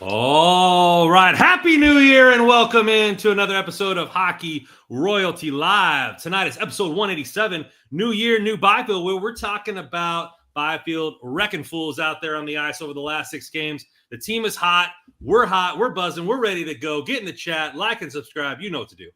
All right. Happy New Year and welcome into another episode of Hockey Royalty Live. Tonight is episode 187, New Year, New Byfield, where we're talking about Byfield wrecking fools out there on the ice over the last 6 games. The team is hot, we're buzzing, we're ready to go. Get in the chat, like and subscribe. You know what to do.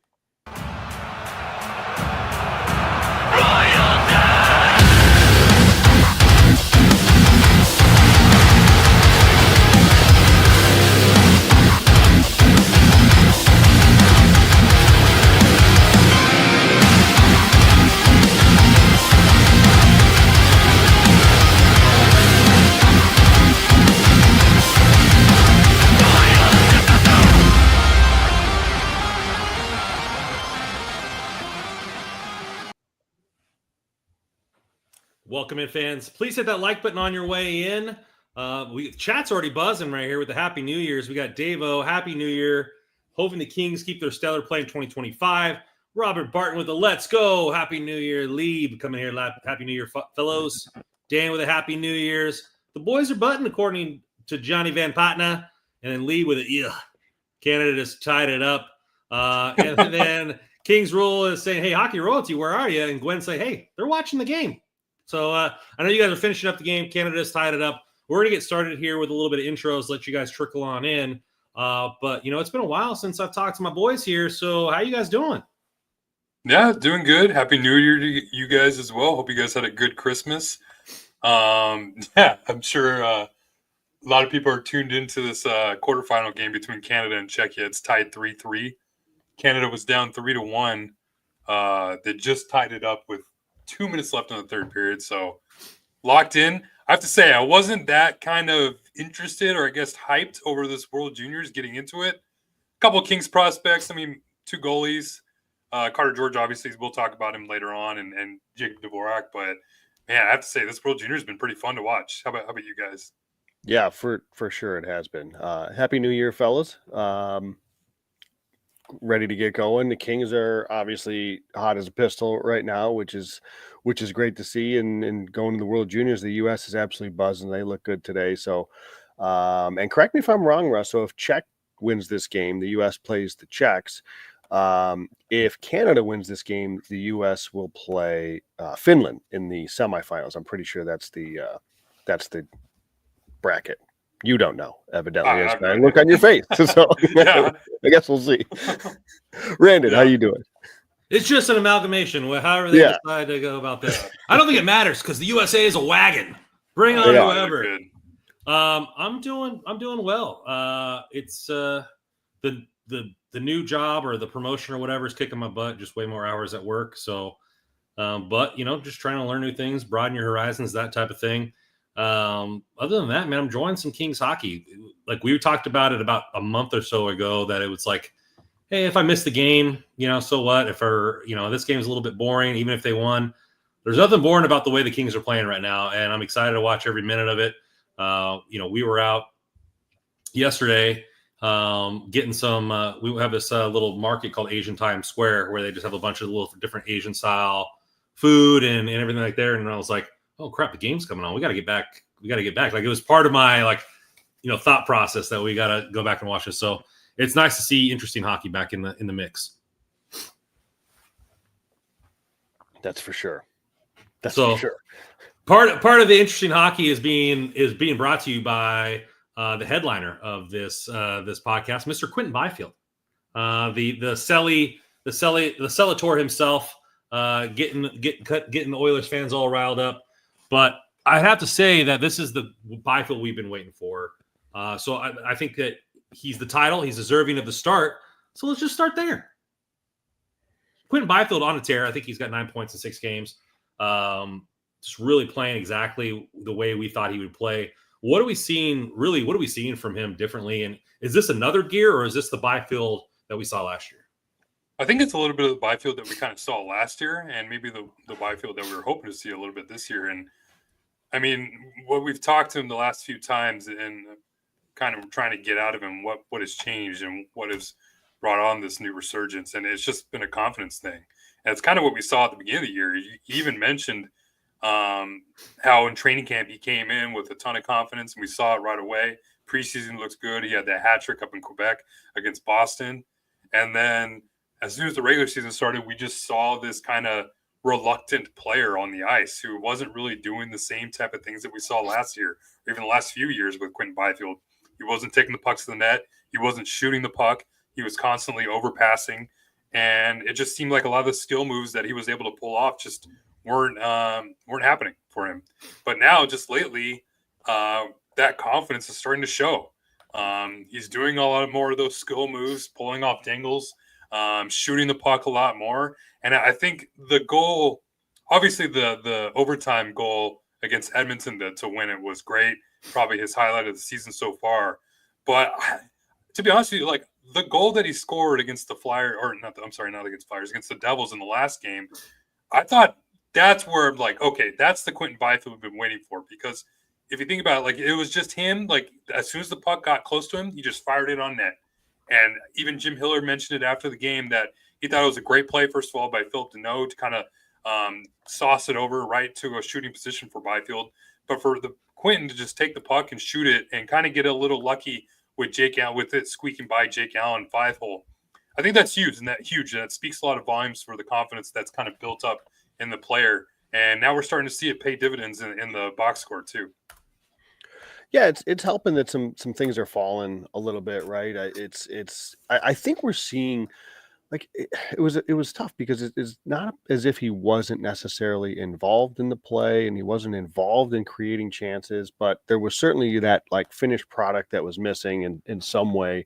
Welcome in, fans. Please hit that like button on your way in. Chat's already buzzing right here with the Happy New Year's. We got Davo, Happy New Year. Hoping the Kings keep their stellar play in 2025. Robert Barton with a Let's Go. Happy New Year. Lee coming here. Happy New Year, fellows. Dan with a Happy New Year's. The boys are button, according to Johnny Van Patna. And then Lee with a Canada just tied it up. And then Kings Rule is saying, hey, Hockey Royalty, where are you? And Gwen say, hey, they're watching the game. So I know you guys are finishing up the game. Canada just tied it up. We're going to get started here with a little bit of intros, let you guys trickle on in. But, it's been a while since I've talked to my boys here. So how you guys doing? Yeah, doing good. Happy New Year to you guys as well. Hope you guys had a good Christmas. I'm sure a lot of people are tuned into this quarterfinal game between Canada and Czechia. It's tied 3-3. Canada was down 3-1. They just tied it up with 2 minutes left in the third period, so locked in. I have to say, I wasn't that kind of interested or I guess hyped over this World Juniors getting into it. A couple of Kings prospects, 2 goalies. Carter George, obviously, we'll talk about him later on, and Jake Dvorak. But, man, I have to say, this World Juniors has been pretty fun to watch. How about you guys? Yeah, for sure it has been. Happy New Year, fellas. Ready to get going. The Kings are obviously hot as a pistol right now, which is great to see. And going to the World Juniors, the U.S. is absolutely buzzing. They look good today. So, and correct me if I'm wrong, Russ. So if Czech wins this game, the U.S. plays the Czechs. If Canada wins this game, the U.S. will play Finland in the semifinals. I'm pretty sure that's the bracket. You don't know, evidently. I look on your face. So yeah. I guess we'll see. Brandon, how you doing? It's just an amalgamation. However they decide to go about this. I don't think it matters because the USA is a wagon. Bring on whoever. I'm doing well. It's the new job or the promotion or whatever is kicking my butt. Just way more hours at work. So, but just trying to learn new things, broaden your horizons, that type of thing. Other than that, man, I'm enjoying some Kings hockey. Like we talked about it about a month or so ago that it was like, hey, if I miss the game, so what? If this game's a little bit boring, even if they won, there's nothing boring about the way the Kings are playing right now. And I'm excited to watch every minute of it. We were out yesterday, getting some, we have this little market called Asian Times Square where they just have a bunch of little different Asian style food and everything like there. And I was like, oh crap, the game's coming on. We got to get back. Like it was part of my thought process that we got to go back and watch this. So it's nice to see interesting hockey back in the mix. That's for sure. Part of the interesting hockey is being brought to you by the headliner of this podcast, Mr. Quinton Byfield, the Cellator himself, getting the Oilers fans all riled up. But I have to say that this is the Byfield we've been waiting for. So I think that he's the title. He's deserving of the start. So let's just start there. Quinton Byfield on a tear. I think he's got 9 points in 6 games. Just really playing exactly the way we thought he would play. What are we seeing from him differently? And is this another gear or is this the Byfield that we saw last year? I think it's a little bit of the Byfield that we kind of saw last year and maybe the Byfield that we were hoping to see a little bit this year. And what we've talked to him the last few times and kind of trying to get out of him what has changed and what has brought on this new resurgence. And it's just been a confidence thing. And it's kind of what we saw at the beginning of the year. He even mentioned how in training camp he came in with a ton of confidence and we saw it right away. Preseason looks good. He had that hat trick up in Quebec against Boston. And then as soon as the regular season started, we just saw this kind of reluctant player on the ice who wasn't really doing the same type of things that we saw last year, or even the last few years with Quinton Byfield. He wasn't taking the pucks to the net. He wasn't shooting the puck. He was constantly overpassing. And it just seemed like a lot of the skill moves that he was able to pull off just weren't happening for him. But now, just lately, that confidence is starting to show. He's doing a lot more of those skill moves, pulling off dangles, shooting the puck a lot more. And I think the goal, obviously the overtime goal against Edmonton to win it was great. Probably his highlight of the season so far. But to be honest with you, like the goal that he scored against the Flyers, or not against Flyers, against the Devils in the last game, I thought that's where I'm like, okay, that's the Quinton Byfield we've been waiting for. Because if you think about it, like it was just him, like as soon as the puck got close to him, he just fired it on net. And even Jim Hiller mentioned it after the game that he thought it was a great play, first of all, by Philip Deneau to kind of sauce it over right to a shooting position for Byfield. But for the Quinton to just take the puck and shoot it and kind of get a little lucky with Jake Allen, with it squeaking by Jake Allen 5-hole. I think that's huge, and that speaks a lot of volumes for the confidence that's kind of built up in the player. And now we're starting to see it pay dividends in the box score too. Yeah, it's helping that some things are falling a little bit, right? I think we're seeing, like it was tough because it's not as if he wasn't necessarily involved in the play and he wasn't involved in creating chances, but there was certainly that like finished product that was missing in some way.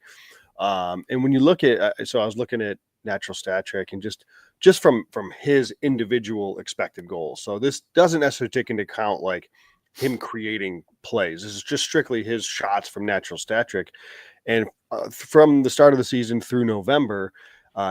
And when you look at, so I was looking at natural stat trick and just from his individual expected goals. So this doesn't necessarily take into account like him creating plays. This is just strictly his shots from natural stat trick. And from the start of the season through November,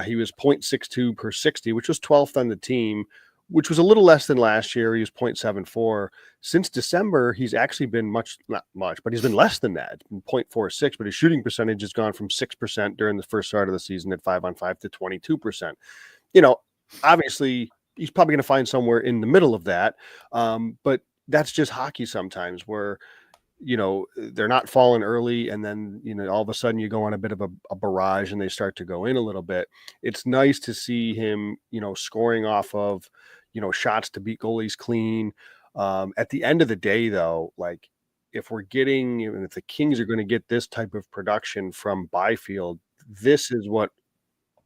he was 0.62 per 60, which was 12th on the team, which was a little less than last year. He was 0.74. Since December, he's actually been not much, but he's been less than that, 0.46. But his shooting percentage has gone from 6% during the first start of the season at 5-on-5 to 22%. You know, obviously, he's probably going to find somewhere in the middle of that. But that's just hockey sometimes where, you know, they're not falling early and then, you know, all of a sudden you go on a bit of a barrage and they start to go in a little bit. It's nice to see him, you know, scoring off of, you know, shots to beat goalies clean. At the end of the day, though, like if the Kings are going to get this type of production from Byfield, this is what,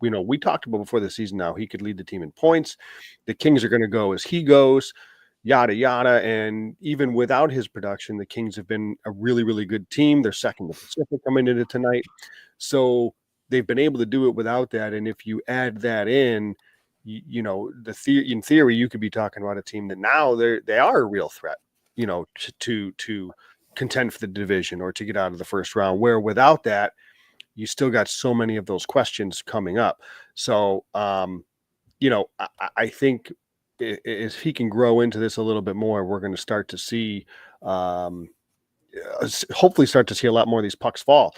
you know, we talked about before the season. Now he could lead the team in points. The Kings are going to go as he goes. Yada, yada. And even without his production, the Kings have been a really, really good team. They're second in the Pacific coming into tonight. So they've been able to do it without that. And if you add that in, you know, in theory, you could be talking about a team that now they are a real threat, you know, to contend for the division or to get out of the first round, where without that, you still got so many of those questions coming up. So, you know, I think if he can grow into this a little bit more, we're going to start to see, hopefully start to see a lot more of these pucks fall.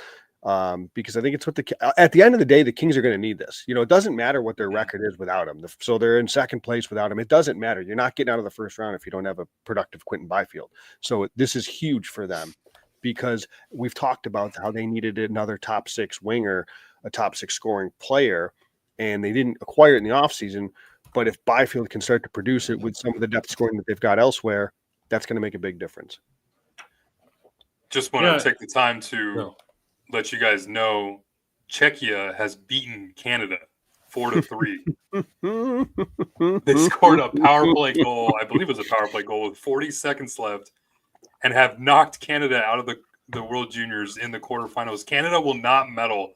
Because I think it's at the end of the day, the Kings are going to need this. You know, it doesn't matter what their record is without him. So they're in second place without him. It doesn't matter. You're not getting out of the first round if you don't have a productive Quinton Byfield. So this is huge for them because we've talked about how they needed another top six winger, a top six scoring player, and they didn't acquire it in the offseason. But if Byfield can start to produce it with some of the depth scoring that they've got elsewhere, that's going to make a big difference. Just want to take the time to let you guys know Czechia has beaten Canada 4-3. They scored a power play goal. I believe it was a power play goal with 40 seconds left and have knocked Canada out of the World Juniors in the quarterfinals. Canada will not medal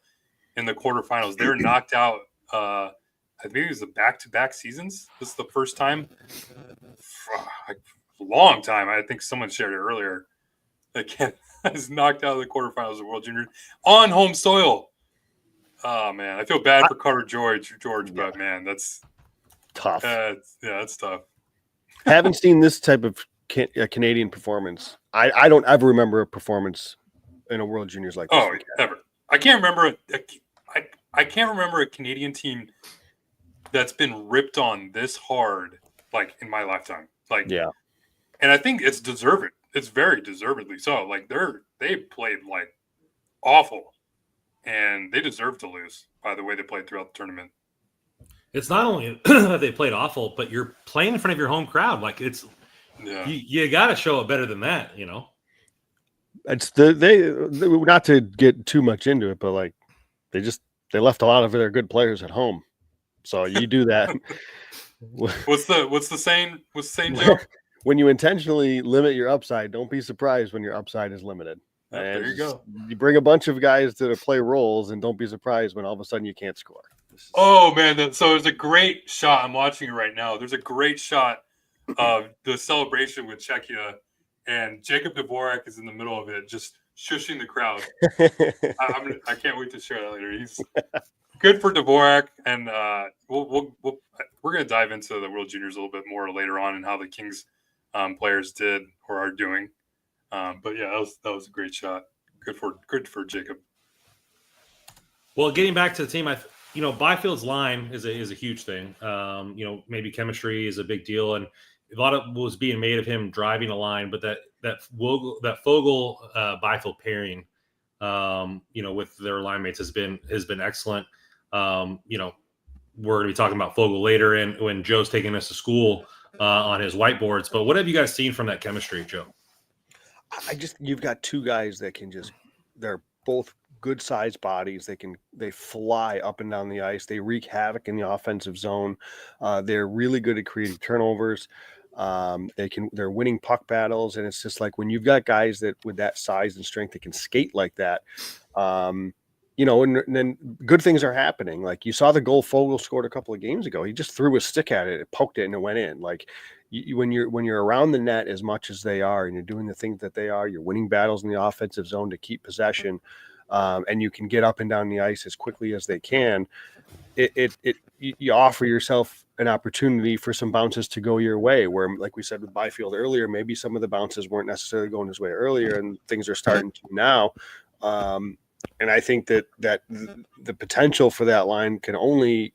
in the quarterfinals. They're knocked out. I think it was the back-to-back seasons. This is the first time. A long time. I think someone shared it earlier. That Canada is knocked out of the quarterfinals of the World Juniors on home soil. Oh, man. I feel bad for Carter George, but, man, that's tough. That's tough. Haven't seen this type of Canadian performance. I don't ever remember a performance in a World Juniors like this. Oh, ever. I can't remember I can't remember a Canadian team that's been ripped on this hard, like, in my lifetime. Like, and I think it's deserved. It's very deservedly so. Like, they played like awful, and they deserve to lose by the way they played throughout the tournament. It's not only that they played awful, but you're playing in front of your home crowd. Like you got to show it better than that, you know. It's they not to get too much into it, but like they left a lot of their good players at home, so you do that. What's the saying? Joe? When you intentionally limit your upside, don't be surprised when your upside is limited. There you go. You bring a bunch of guys to play roles, and don't be surprised when all of a sudden you can't score. Oh man! So there's a great shot. I'm watching it right now. There's a great shot of the celebration with Czechia, and Jacob Dvorak is in the middle of it, just shushing the crowd. I can't wait to share that later. He's good for Dvorak, and we're going to dive into the World Juniors a little bit more later on and how the Kings players did or are doing. But yeah, that was a great shot. Good for Jacob. Well, getting back to the team, Byfield's line is a huge thing. Maybe chemistry is a big deal, and a lot of was being made of him driving a line, but that Fogle Byfield pairing, with their line mates has been excellent. We're going to be talking about Fogle later, and when Joe's taking us to school on his whiteboards. But what have you guys seen from that chemistry, Joe? You've got two guys that can they're both good sized bodies. They fly up and down the ice. They wreak havoc in the offensive zone. They're really good at creating turnovers. They're winning puck battles. And it's just like when you've got guys that with that size and strength that can skate like that, and then good things are happening. Like you saw the goal Fogle scored a couple of games ago. He just threw a stick at it, poked it, and it went in. Like when you're around the net as much as they are, and you're doing the things that they are, you're winning battles in the offensive zone to keep possession, and you can get up and down the ice as quickly as they can. You offer yourself an opportunity for some bounces to go your way. Where, like we said with Byfield earlier, maybe some of the bounces weren't necessarily going his way earlier, and things are starting to now. And I think that the potential for that line can only,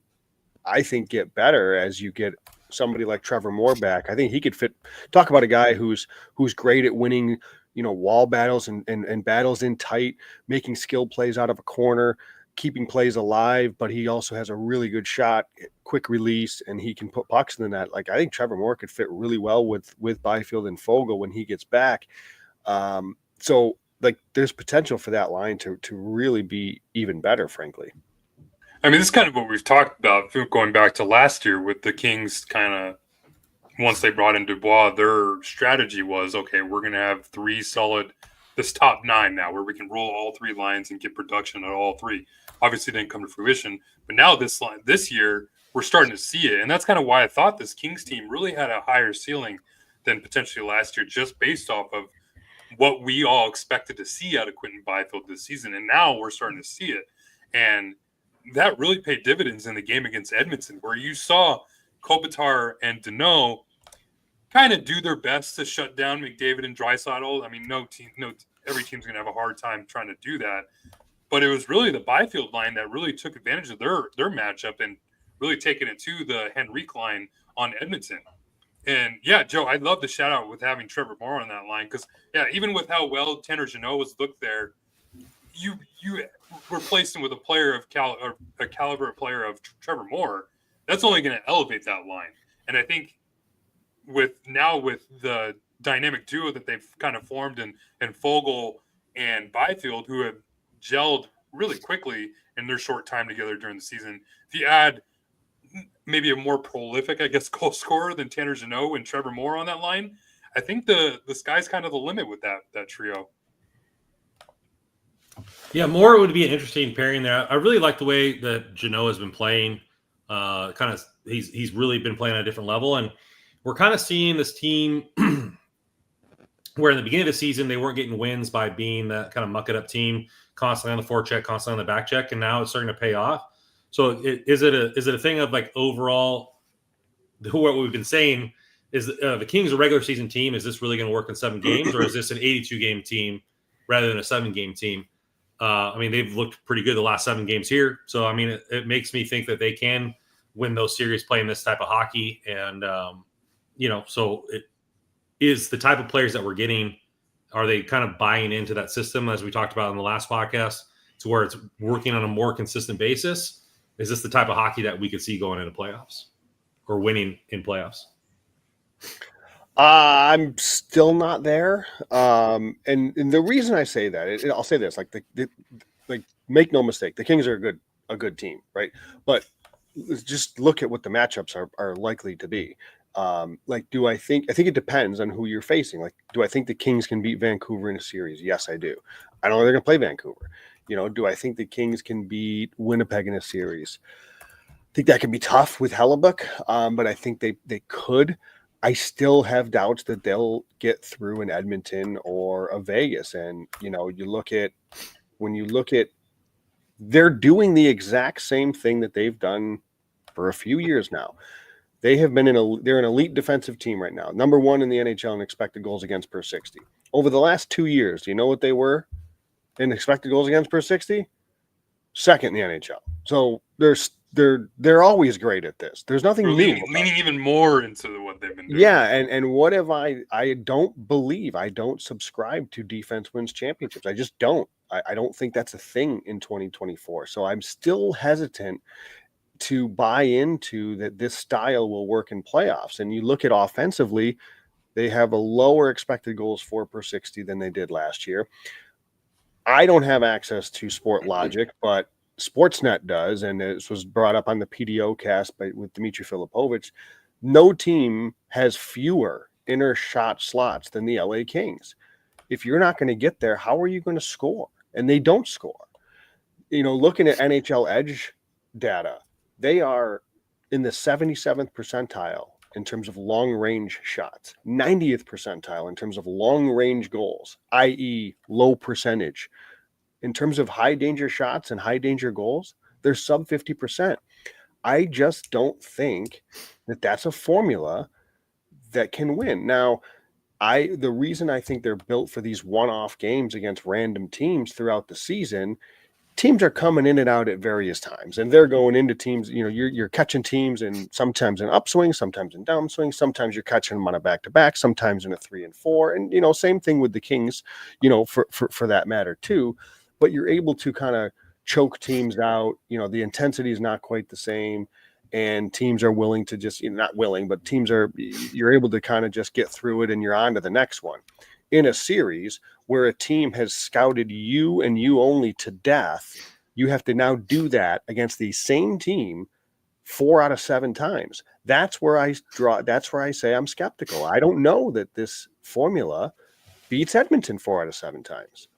I think, get better as you get somebody like Trevor Moore back. I think he could fit. Talk about a guy who's great at winning, wall battles and battles in tight, making skill plays out of a corner, keeping plays alive. But he also has a really good shot, quick release, and he can put pucks in the net. Like I think Trevor Moore could fit really well with Byfield and Fogle when he gets back. So. Like there's potential for that line to really be even better, frankly. I mean, this is kind of what we've talked about going back to last year with the Kings. Kind of once they brought in Dubois, their strategy was, okay, we're going to have three solid, this top nine now, where we can roll all three lines and get production at all three. Obviously, didn't come to fruition, but now this year we're starting to see it, and that's kind of why I thought this Kings team really had a higher ceiling than potentially last year, just based off of what we all expected to see out of Quinton Byfield this season. And now we're starting to see it. And that really paid dividends in the game against Edmonton, where you saw Kopitar and Deneau kind of do their best to shut down McDavid and Draisaitl. I mean, every team's going to have a hard time trying to do that. But it was really the Byfield line that really took advantage of their matchup and really taking it to the Henrique line on Edmonton. And yeah, Joe, I love the shout out with having Trevor Moore on that line because even with how well Tanner Jeannot was looked there, you replaced him with a player of a caliber player of Trevor Moore. That's only going to elevate that line. And I think with the dynamic duo that they've kind of formed and Fogle and Byfield, who have gelled really quickly in their short time together during the season, if you add maybe a more prolific, I guess, goal scorer than Tanner Jeannot and Trevor Moore on that line, I think the sky's kind of the limit with that trio. Yeah, Moore would be an interesting pairing there. I really like the way that Jeannot has been playing. He's really been playing at a different level, and we're kind of seeing this team where in the beginning of the season they weren't getting wins by being that kind of muck it up team, constantly on the forecheck, constantly on the back check, and now it's starting to pay off. So is it a thing of like overall, what we've been saying is the Kings a regular season team? Is this really going to work in 7 games, or is this an 82-game team rather than a 7-game team? I mean, they've looked pretty good the last 7 games here. So, I mean, it makes me think that they can win those series playing this type of hockey. And, so it is the type of players that we're getting Are they kind of buying into that system, as we talked about in the last podcast, to where it's working on a more consistent basis? Is this the type of hockey that we could see going into playoffs or winning in playoffs? I'm still not there. And the reason I say that, I'll say this, like make no mistake, the Kings are a good team, right? But let's just look at what the matchups are likely to be. Do I think it depends on who you're facing. Like, do I think the Kings can beat Vancouver in a series? Yes, I do. I don't know they're going to play Vancouver. Do I think the Kings can beat Winnipeg in a series? I think that can be tough with Hellebuck, but I think they could. I still have doubts that they'll get through in Edmonton or a Vegas. And, when you look at, they're doing the exact same thing that they've done for a few years now. They have been they're an elite defensive team right now. Number 1 in the NHL in expected goals against per 60. Over the last 2 years, do you know what they were in expected goals against per 60? Second in the NHL. So they're always great at this. There's nothing new. Leaning even more into what they've been doing. Yeah, and what have I don't subscribe to defense wins championships. I just don't. I don't think that's a thing in 2024. So I'm still hesitant to buy into that this style will work in playoffs. And you look at offensively, they have a lower expected goals for per 60 than they did last year. I don't have access to Sport Logic, but Sportsnet does, and this was brought up on the PDO cast with Dmitry Filipovich. No team has fewer inner shot slots than the LA Kings. If you're not going to get there, how are you going to score? And they don't score. Looking at NHL Edge data, they are in the 77th percentile in terms of long-range shots, 90th percentile in terms of long-range goals, i.e. low percentage. In terms of high-danger shots and high-danger goals, they're sub 50%. I just don't think that that's a formula that can win. Now, the reason I think they're built for these one-off games against random teams throughout the season, teams are coming in and out at various times, and they're going into teams. You're catching teams, and sometimes in upswing, sometimes in downswing, sometimes you're catching them on a back-to-back, sometimes in a 3 and 4, and same thing with the Kings, for that matter too. But you're able to kind of choke teams out. The intensity is not quite the same, and teams are willing to just not willing, but you're able to kind of just get through it, and you're on to the next one. In a series where a team has scouted you and you only to death, you have to now do that against the same team 4 out of 7 times. That's where I say I'm skeptical. I don't know that this formula beats Edmonton 4 out of 7 times.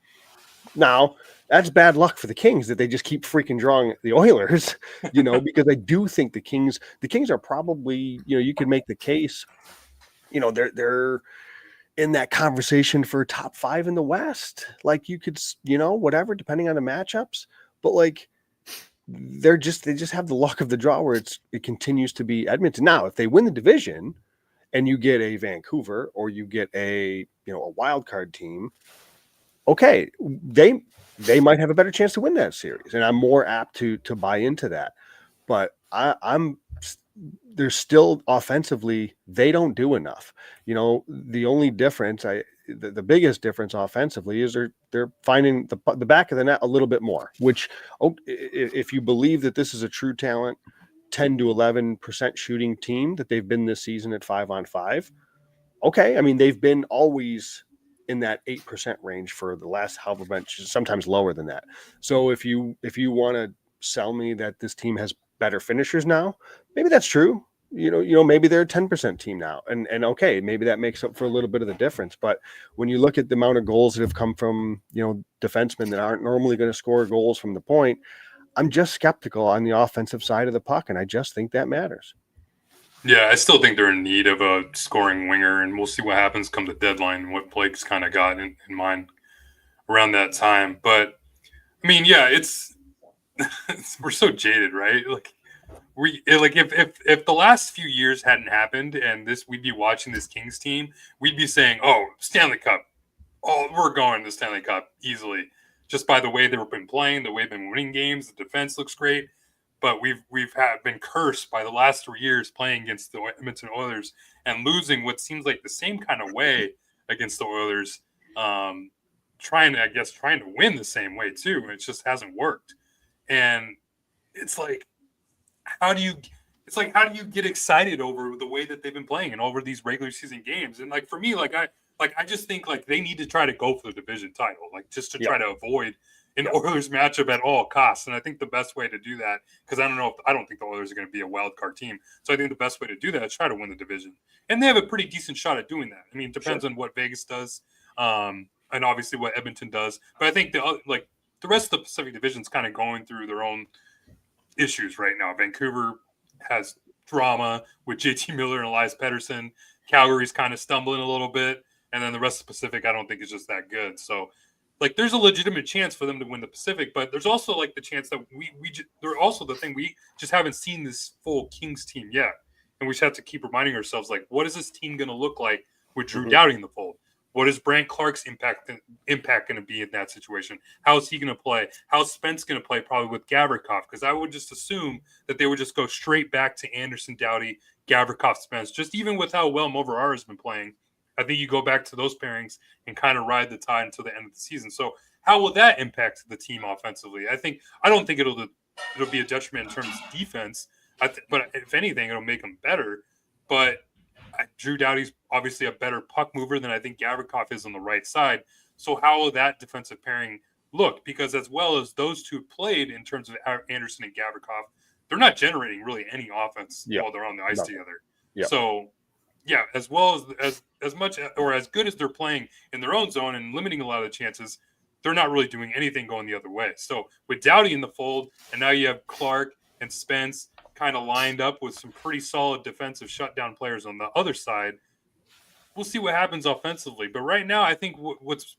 Now, that's bad luck for the Kings that they just keep freaking drawing the Oilers, because I do think the Kings are probably, you could make the case, they're in that conversation for top 5 in the West. Like, you could, whatever, depending on the matchups, but like they just have the luck of the draw where it continues to be Edmonton. Now, if they win the division and you get a Vancouver or you get a wild card team, okay, they might have a better chance to win that series, and I'm more apt to buy into that. But they're still offensively, they don't do enough. The only difference, the biggest difference offensively is they're finding the back of the net a little bit more, which, if you believe that this is a true talent, 10 to 11% shooting team that they've been this season at 5-on-5. Okay. I mean, they've been always in that 8% range for the last however much, sometimes lower than that. So if you want to sell me that this team has better finishers now, maybe that's true. Maybe they're a 10% team now, and okay, maybe that makes up for a little bit of the difference. But when you look at the amount of goals that have come from defensemen that aren't normally going to score goals from the point, I'm just skeptical on the offensive side of the puck, and I just think that matters. Yeah, I still think they're in need of a scoring winger, and we'll see what happens come the deadline, what Blake's kind of got in mind around that time. But I mean, yeah, we're so jaded, right? If the last few years hadn't happened and we'd be watching this Kings team, we'd be saying, "Oh, Stanley Cup! Oh, we're going to Stanley Cup easily." Just by the way they've been playing, the way they've been winning games, the defense looks great. But we've been cursed by the last 3 years playing against the Edmonton Oilers and losing what seems like the same kind of way against the Oilers. trying to win the same way too. And it just hasn't worked. And it's like, how do you get excited over the way that they've been playing and over these regular season games? And like, for me, I just think like they need to try to go for the division title, like just to try to avoid an Oilers matchup at all costs. And I think the best way to do that, because I don't think the Oilers are going to be a wild card team. So I think the best way to do that is try to win the division. And they have a pretty decent shot at doing that. I mean, it depends on what Vegas does, and obviously what Edmonton does. But I think the rest of the Pacific Division is kind of going through their own issues right now. Vancouver has drama with JT Miller and Elias Pettersson. Calgary's kind of stumbling a little bit. And then the rest of the Pacific, I don't think is just that good. So, like, there's a legitimate chance for them to win the Pacific, but there's also like the chance that we just haven't seen this full Kings team yet, and we just have to keep reminding ourselves, like, what is this team going to look like with Drew Doughty in the fold? What is Brant Clark's impact going to be in that situation? How is he going to play? How's Spence going to play? Probably with Gavrikov, because I would just assume that they would just go straight back to Anderson, Doughty, Gavrikov, Spence. Just even with how well Mover has been playing, I think you go back to those pairings and kind of ride the tide until the end of the season. So how will that impact the team offensively? I don't think it'll be a detriment in terms of defense. But if anything, it'll make them better. But Drew Doughty's obviously a better puck mover than I think Gavrikov is on the right side. So how will that defensive pairing look? Because as well as those two played in terms of Anderson and Gavrikov, they're not generating really any offense while they're on the ice together. Yeah. So yeah, as well as much or as good as they're playing in their own zone and limiting a lot of the chances, they're not really doing anything going the other way. So with Doughty in the fold, and now you have Clark and Spence kind of lined up with some pretty solid defensive shutdown players on the other side, we'll see what happens offensively. But right now, I think what's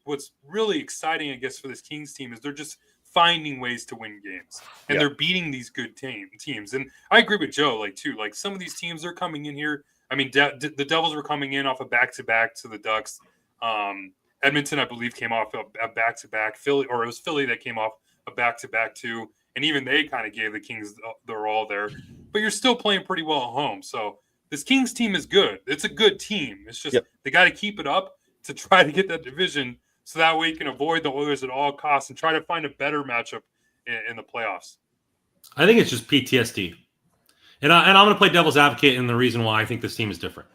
really exciting, I guess, for this Kings team is they're just finding ways to win games, and they're beating these good teams. And I agree with Joe, like some of these teams are coming in here. I mean, the Devils were coming in off a back-to-back to the Ducks. Edmonton, I believe, came off a back-to-back. Philly that came off a back-to-back too. And even they kind of gave the Kings their all there. But you're still playing pretty well at home. So this Kings team is good. It's a good team. It's just they got to keep it up to try to get that division so that way you can avoid the Oilers at all costs and try to find a better matchup in the playoffs. I think it's just PTSD. And I'm going to play devil's advocate in the reason why I think this team is different.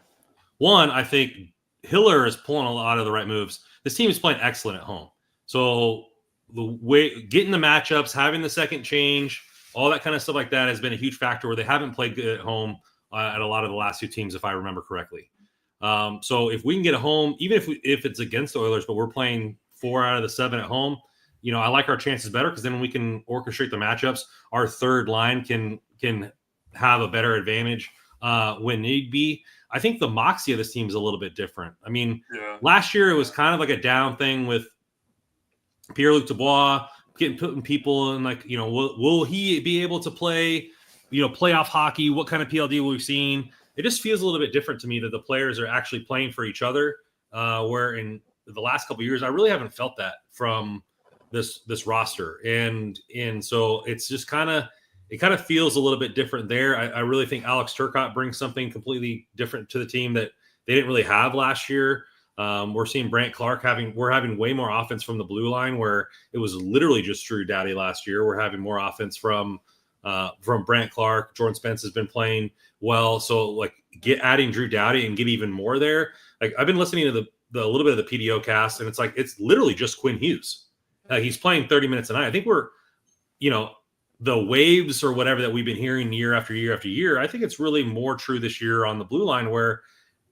One, I think Hiller is pulling a lot of the right moves. This team is playing excellent at home. So the way getting the matchups, having the second change, all that kind of stuff like that has been a huge factor where they haven't played good at home at a lot of the last two teams, if I remember correctly. So if we can get a home, even if it's against the Oilers, but we're playing 4 out of the 7 at home, I like our chances better because then we can orchestrate the matchups. Our third line can have a better advantage when need be. I think the moxie of this team is a little bit different. I mean, last year it was kind of like a down thing with Pierre-Luc Dubois putting people in will he be able to play, playoff hockey? What kind of PLD will we seen? It just feels a little bit different to me that the players are actually playing for each other. Where in the last couple of years, I really haven't felt that from this roster. And so it's just it kind of feels a little bit different there. I really think Alex Turcotte brings something completely different to the team that they didn't really have last year. We're seeing Brant Clark we're having way more offense from the blue line where it was literally just Drew Doughty last year. We're having more offense from Brant Clark. Jordan Spence has been playing well. So adding Drew Doughty and get even more there. Like I've been listening to the little bit of the PDO cast and it's literally just Quinn Hughes. He's playing 30 minutes a night. I think we're, the waves or whatever that we've been hearing year after year after year, I think it's really more true this year on the blue line where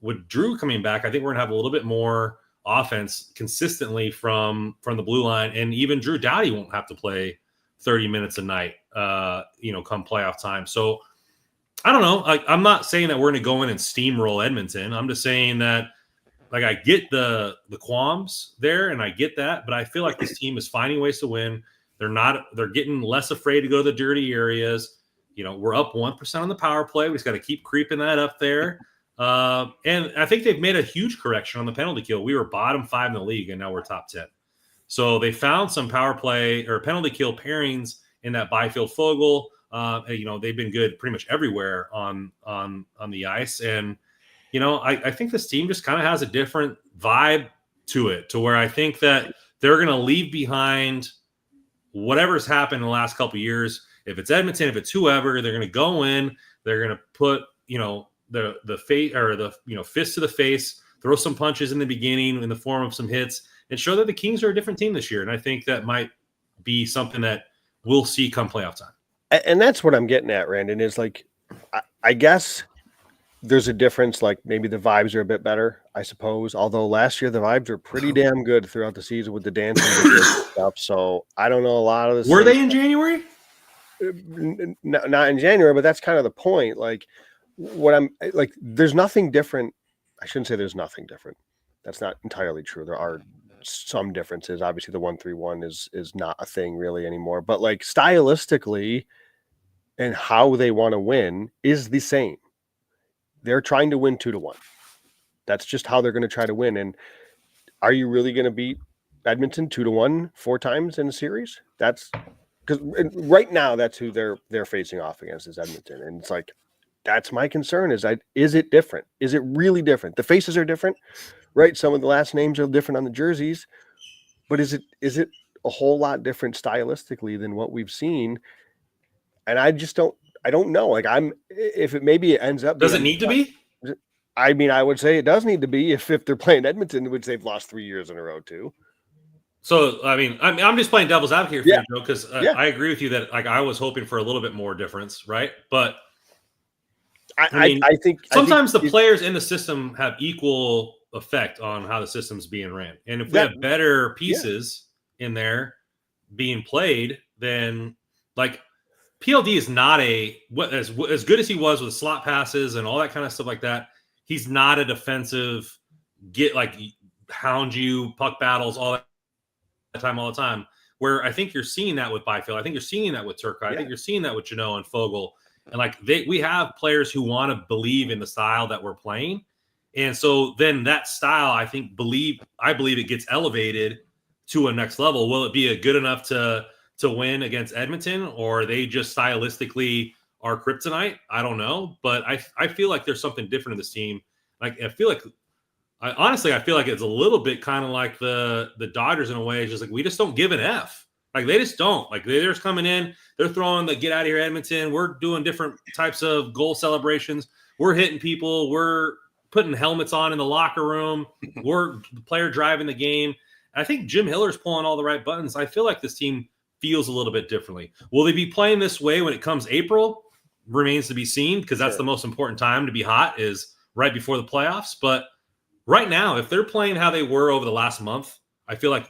with Drew coming back, I think we're going to have a little bit more offense consistently from the blue line. And even Drew Doughty won't have to play 30 minutes a night, come playoff time. So I don't know. I'm not saying that we're going to go in and steamroll Edmonton. I'm just saying that I get the qualms there and I get that, but I feel like this team is finding ways to win. They're getting less afraid to go to the dirty areas. We're up 1% on the power play. We just got to keep creeping that up there. And I think they've made a huge correction on the penalty kill. We were bottom 5 in the league and now we're top 10. So they found some power play or penalty kill pairings in that Byfield Fogle. They've been good pretty much everywhere on the ice. And, I think this team just kind of has a different vibe to it, to where I think that they're going to leave behind whatever's happened in the last couple of years. If it's Edmonton, if it's whoever, they're going to go in, they're going to put, the face or the, fist to the face, throw some punches in the beginning in the form of some hits, and show that the Kings are a different team this year. And I think that might be something that we'll see come playoff time. And that's what I'm getting at, Randon, is like, I guess there's a difference. Like maybe the vibes are a bit better, I suppose. Although last year the vibes were pretty damn good throughout the season with the dancing and stuff. So I don't know a lot of this. Were they in January? Not in January, but that's kind of the point. Like what I'm like, there's nothing different. I shouldn't say there's nothing different. That's not entirely true. There are some differences. Obviously the 1-3-1 is not a thing really anymore, but like stylistically and how they want to win is the same. They're trying to win 2-1. That's just how they're going to try to win. And are you really going to beat Edmonton 2-1 4 times in a series? That's because right now that's who they're facing off against is Edmonton. And it's like, that's my concern is it different? Is it really different? The faces are different, right? Some of the last names are different on the jerseys, but is it a whole lot different stylistically than what we've seen? And I don't know. Like if it maybe it ends up. Does it need to be? I mean, I would say it does need to be if they're playing Edmonton, which they've lost 3 years in a row too. So, I mean, I'm just playing devil's advocate here, Joe, because I agree with you that like I was hoping for a little bit more difference, right? But I think sometimes the players in the system have equal effect on how the system's being ran. And if we have better pieces in there being played, then like PLD is not as good as he was with slot passes and all that kind of stuff like that. He's not a defensive hound you, puck battles, all the time. Where I think you're seeing that with Byfield. I think you're seeing that with Turcotte. I think you're seeing that with Jeannot and Fogle. And like we have players who want to believe in the style that we're playing. And so then that style, I believe it gets elevated to a next level. Will it be good enough to win against Edmonton, or they just stylistically are kryptonite? I don't know. But I feel like there's something different in this team. Like I feel like it's a little bit kind of like the Dodgers in a way. It's just like we just don't give an F. Like they just don't. Like they're just coming in, they're throwing the get out of here Edmonton. We're doing different types of goal celebrations. We're hitting people. We're putting helmets on in the locker room. We're the player driving the game. I think Jim Hiller's pulling all the right buttons. I feel like this team feels a little bit differently. Will they be playing this way when it comes April? Remains to be seen, because that's the most important time to be hot is right before the playoffs. But right now, if they're playing how they were over the last month, I feel like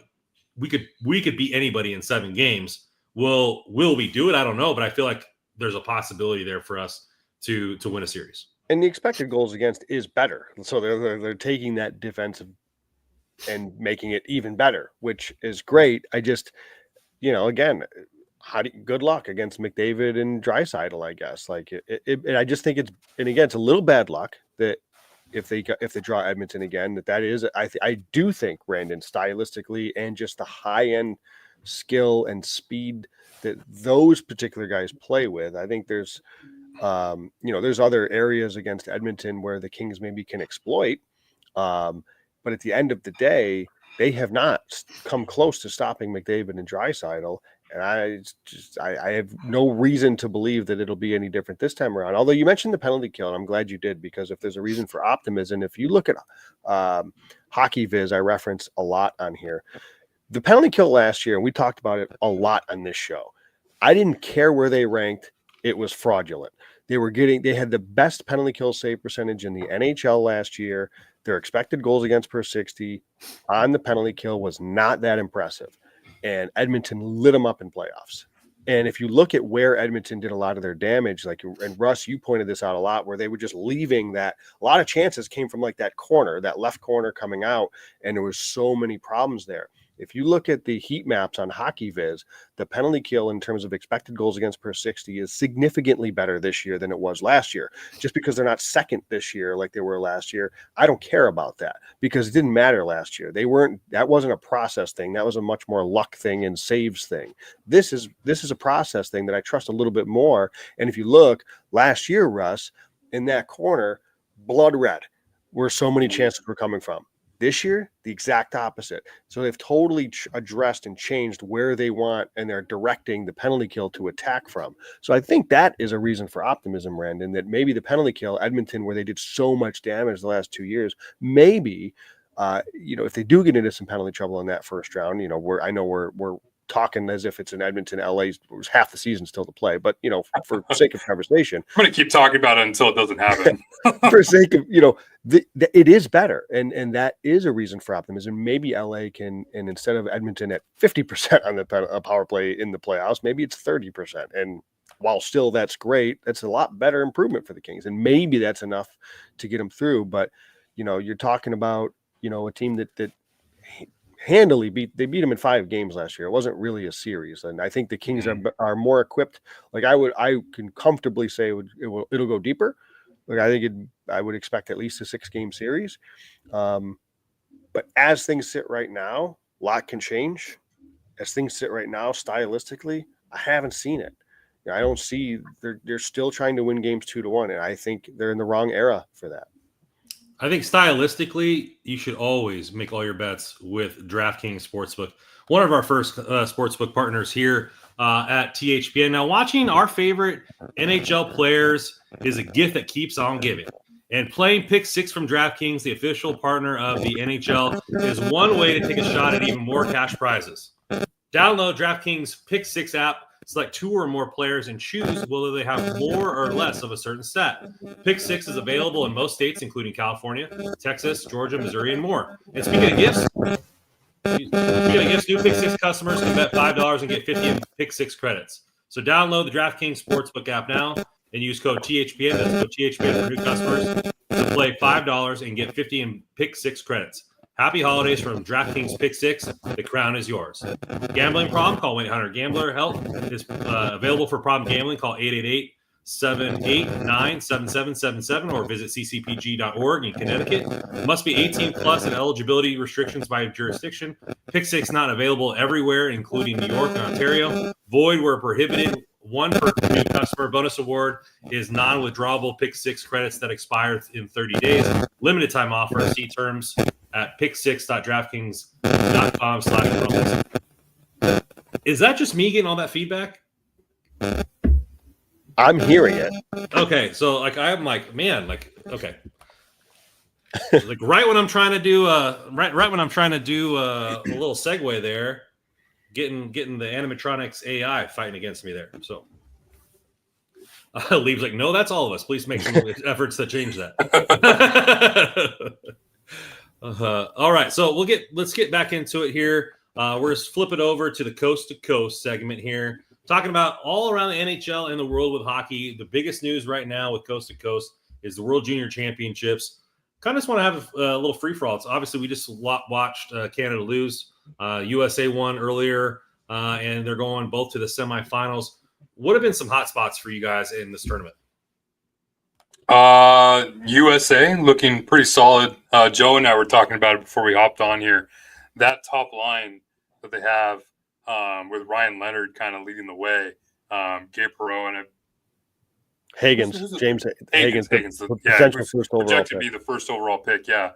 we could beat anybody in 7 games. Will we do it? I don't know, but I feel like there's a possibility there for us to win a series. And the expected goals against is better, so they're taking that defensive and making it even better, which is great. I just, again, good luck against McDavid and Draisaitl, I guess. Like I just think it's a little bad luck that if they draw Edmonton again, that is, I do think, Brandon, stylistically and just the high end skill and speed that those particular guys play with, I think there's other areas against Edmonton where the Kings maybe can exploit. But at the end of the day, they have not come close to stopping McDavid and Draisaitl. And I have no reason to believe that it'll be any different this time around. Although you mentioned the penalty kill, and I'm glad you did, because if there's a reason for optimism, if you look at Hockey Viz, I reference a lot on here. The penalty kill last year, and we talked about it a lot on this show. I didn't care where they ranked. It was fraudulent. They had the best penalty kill save percentage in the NHL last year. Their expected goals against per 60 on the penalty kill was not that impressive. And Edmonton lit them up in playoffs. And if you look at where Edmonton did a lot of their damage, and Russ, you pointed this out a lot, where they were just leaving that. A lot of chances came from like that corner, that left corner coming out, and there was so many problems there. If you look at the heat maps on Hockey Viz, the penalty kill in terms of expected goals against per 60 is significantly better this year than it was last year. Just because they're not second this year like they were last year, I don't care about that, because it didn't matter last year. That wasn't a process thing. That was a much more luck thing and saves thing. This is a process thing that I trust a little bit more. And if you look last year, Russ, in that corner, blood red, where so many chances were coming from. This year, the exact opposite. So they've totally addressed and changed where they want, and they're directing the penalty kill to attack from. So I think that is a reason for optimism, Brandon, that maybe the penalty kill, Edmonton, where they did so much damage the last 2 years, maybe, if they do get into some penalty trouble in that first round, we're talking as if it's in Edmonton, LA, was half the season still to play, but for sake of conversation, I'm going to keep talking about it until it doesn't happen. for sake of it is better, and that is a reason for optimism. Maybe LA can, and instead of Edmonton at 50% on the power play in the playoffs, maybe it's 30%. And while still that's great, that's a lot better improvement for the Kings, and maybe that's enough to get them through. But you're talking about a team that handily beat them in 5 games last year. It wasn't really a series, and I think the Kings are more equipped. Like I can comfortably say it'll go deeper. Like I would expect at least a 6-game series. But as things sit right now, a lot can change. As things sit right now, stylistically, I haven't seen it. I don't see they're still trying to win games 2-1, and I think they're in the wrong era for that. I think stylistically, you should always make all your bets with DraftKings Sportsbook, one of our first sportsbook partners here at THPN. Now, watching our favorite NHL players is a gift that keeps on giving. And playing Pick 6 from DraftKings, the official partner of the NHL, is one way to take a shot at even more cash prizes. Download DraftKings Pick 6 app, select 2 or more players, and choose whether they have more or less of a certain stat. Pick 6 is available in most states, including California, Texas, Georgia, Missouri, and more. And speaking of gifts, new Pick 6 customers can bet $5 and get 50 in Pick 6 credits. So download the DraftKings Sportsbook app now and use code THPN. That's code THPN for new customers to play $5 and get 50 in Pick 6 credits. Happy holidays from DraftKings Pick 6. The crown is yours. Gambling problem? Call 1-800-GAMBLER. Help is available for problem gambling. Call 888-789-7777 or visit ccpg.org in Connecticut. Must be 18 plus and eligibility restrictions by jurisdiction. Pick 6 not available everywhere, including New York and Ontario. Void where prohibited. 1 per new customer. Bonus award is non-withdrawable Pick 6 credits that expire in 30 days. Limited time offer. See terms at pick6.draftkings.com/promos. Is that just me getting all that feedback? I'm hearing it. Okay, so I'm like, man, okay. Like right when I'm trying to do a little segue there, getting the animatronics AI fighting against me there. So Leaves like, no, that's all of us. Please make some efforts to change that. All right, so let's get back into it here. We're just flip it over to the coast to coast segment here, talking about all around the NHL and the world with hockey. The biggest news right now with coast to coast is the World Junior Championships. Kind of just want to have a little free for all. It's obviously we just watched Canada lose. USA won earlier, and they're going both to the semifinals. What have been some hot spots for you guys in this tournament? USA looking pretty solid. Joe and I were talking about it before we hopped on here. That top line that they have with Ryan Leonard kind of leading the way, Gabe Perreault and James Higgins, potential first overall to be the first overall pick. Yeah,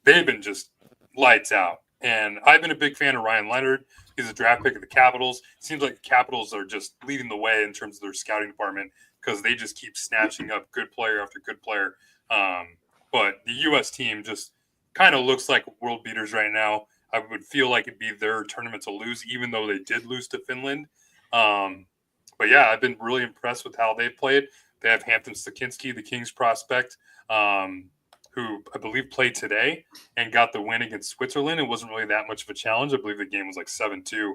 they've been just lights out. And I've been a big fan of Ryan Leonard. He's a draft pick of the Capitals. Seems like the Capitals are just leading the way in terms of their scouting department because they just keep snatching up good player after good player. But the U.S. team just kind of looks like world beaters right now. I would feel like it'd be their tournament to lose, even though they did lose to Finland. But yeah, I've been really impressed with how they played. They have Hampton Stakinski, the Kings prospect, who I believe played today and got the win against Switzerland. It wasn't really that much of a challenge. I believe the game was like 7-2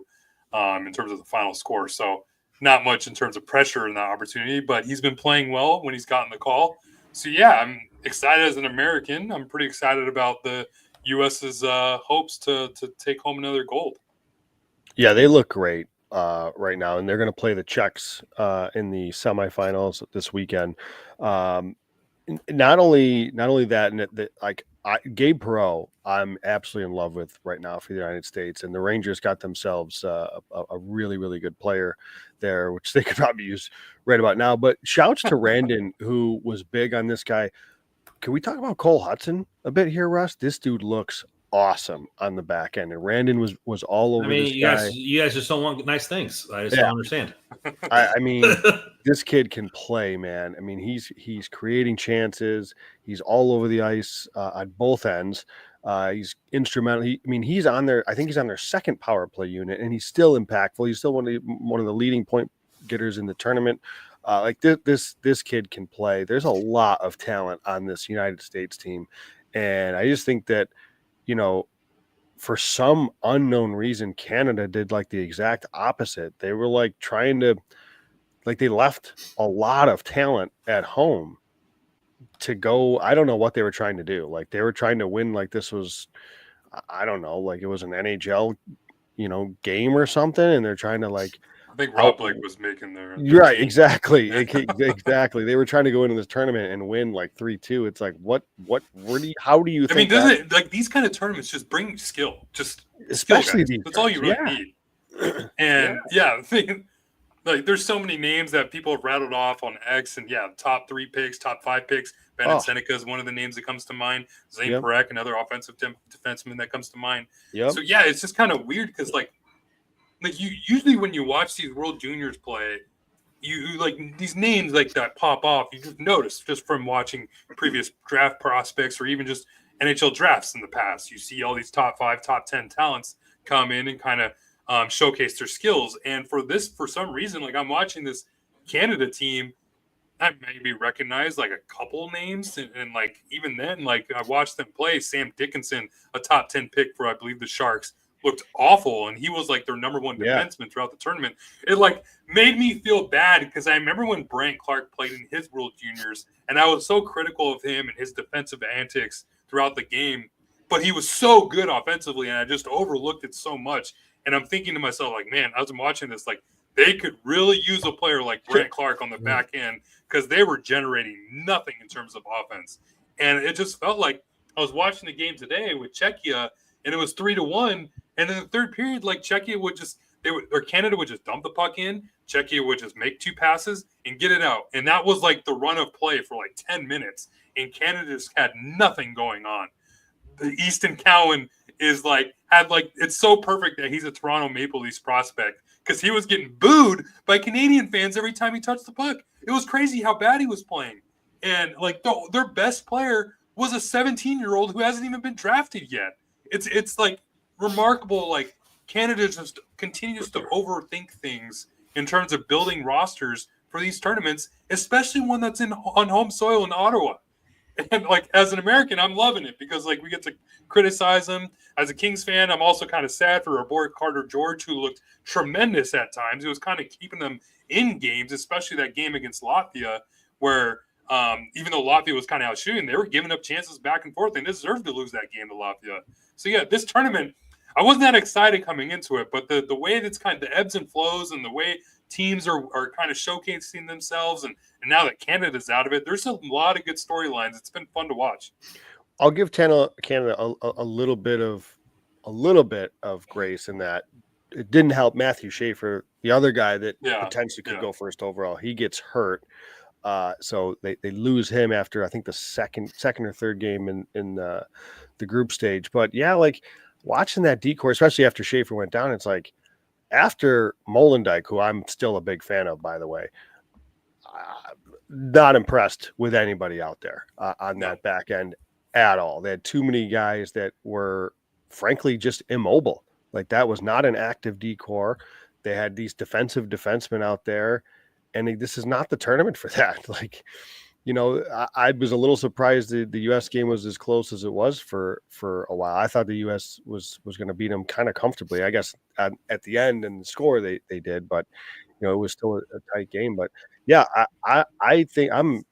in terms of the final score. So not much in terms of pressure in that opportunity, but he's been playing well when he's gotten the call. So yeah, I'm excited as an American. I'm pretty excited about the U.S.'s hopes to take home another gold. Yeah, they look great right now, and they're going to play the Czechs in the semifinals this weekend. Not only that, and Gabe Perreault, I'm absolutely in love with right now for the United States, and the Rangers got themselves a really, really good player there, which they could probably use right about now. But shouts to Randon, who was big on this guy. Can we talk about Cole Hudson a bit here, Russ? This dude looks awesome on the back end, and Randon was all over this guy. You guys just don't want nice things. I just don't understand. I mean, this kid can play, man. I mean, he's creating chances. He's all over the ice on both ends. He's instrumental. He's on there. I think he's on their second power play unit, and he's still impactful. He's still one of the leading point getters in the tournament. This kid can play. There's a lot of talent on this United States team, and I just think that, for some unknown reason, Canada did like the exact opposite. They were like trying to, they left a lot of talent at home to go. I don't know what they were trying to do. Like they were trying to win. Like this was, I don't know, like it was an NHL, game or something. And they're trying to I think Rob Blake was making their right. Team. Exactly. Exactly. They were trying to go into this tournament and win 3-2. It's like, how do you think? These kind of tournaments just bring skill, especially skill, that's all you really need. And there's so many names that people have rattled off on X, and top 3 picks, top 5 picks. Bennett Seneca is one of the names that comes to mind. Zane Parekh, another offensive defenseman that comes to mind. Yep. So it's just kind of weird because you usually when you watch these World Juniors play, you these names that pop off. You just notice just from watching previous draft prospects or even just NHL drafts in the past. You see all these top 5, top 10 talents come in and kind of showcase their skills. And for some reason, I'm watching this Canada team, I maybe recognize a couple names, and even then, I watched them play. Sam Dickinson, a top 10 pick for I believe the Sharks, looked awful, and he was their number 1 defenseman throughout the tournament. It made me feel bad because I remember when Brant Clark played in his World Juniors, and I was so critical of him and his defensive antics throughout the game, but he was so good offensively, and I just overlooked it so much. And I'm thinking to myself, man, as I'm watching this, they could really use a player like Brant Clark on the back end because they were generating nothing in terms of offense. And it just felt like I was watching the game today with Czechia, and it was 3-1. And in the third period, Czechia would Canada would just dump the puck in. Czechia would just make 2 passes and get it out. And that was the run of play for 10 minutes. And Canada just had nothing going on. The Easton Cowan is it's so perfect that he's a Toronto Maple Leafs prospect because he was getting booed by Canadian fans every time he touched the puck. It was crazy how bad he was playing. And their best player was a 17-year-old who hasn't even been drafted yet. It's remarkable. Canada just continues to overthink things in terms of building rosters for these tournaments, especially one that's on home soil in Ottawa. And as an American, I'm loving it because we get to criticize them. As a Kings fan, I'm also kind of sad for our boy Carter George, who looked tremendous at times. He was kind of keeping them in games, especially that game against Latvia, where even though Latvia was kind of out shooting, they were giving up chances back and forth. They deserved to lose that game to Latvia. So this tournament, I wasn't that excited coming into it, but the way that's kind of the ebbs and flows and the way teams are kind of showcasing themselves, and now that Canada's out of it, there's a lot of good storylines. It's been fun to watch. I'll give Canada a little bit of grace in that it didn't help Matthew Schaefer, the other guy that potentially could go first overall. He gets hurt. So they lose him after I think the second or third game in the group stage. But watching that decor, especially after Schaefer went down, it's after Molendijk, who I'm still a big fan of, by the way, not impressed with anybody out there on that back end at all. They had too many guys that were frankly just immobile. That was not an active decor. They had these defensive defensemen out there, and this is not the tournament for that. I was a little surprised the U.S. game was as close as it was for a while. I thought the U.S. was going to beat them kind of comfortably. I guess at the end and the score they did, but it was still a tight game. But I think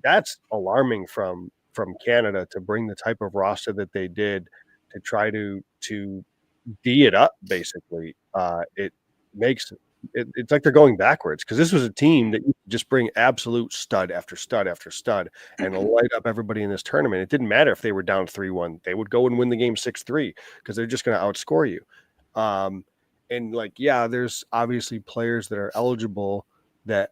that's alarming from Canada to bring the type of roster that they did to try to D it up. Basically, it makes. It's like they're going backwards because this was a team that you could just bring absolute stud after stud after stud and light up everybody in this tournament. It didn't matter if they were down 3-1. They would go and win the game 6-3 because they're just going to outscore you. There's obviously players that are eligible that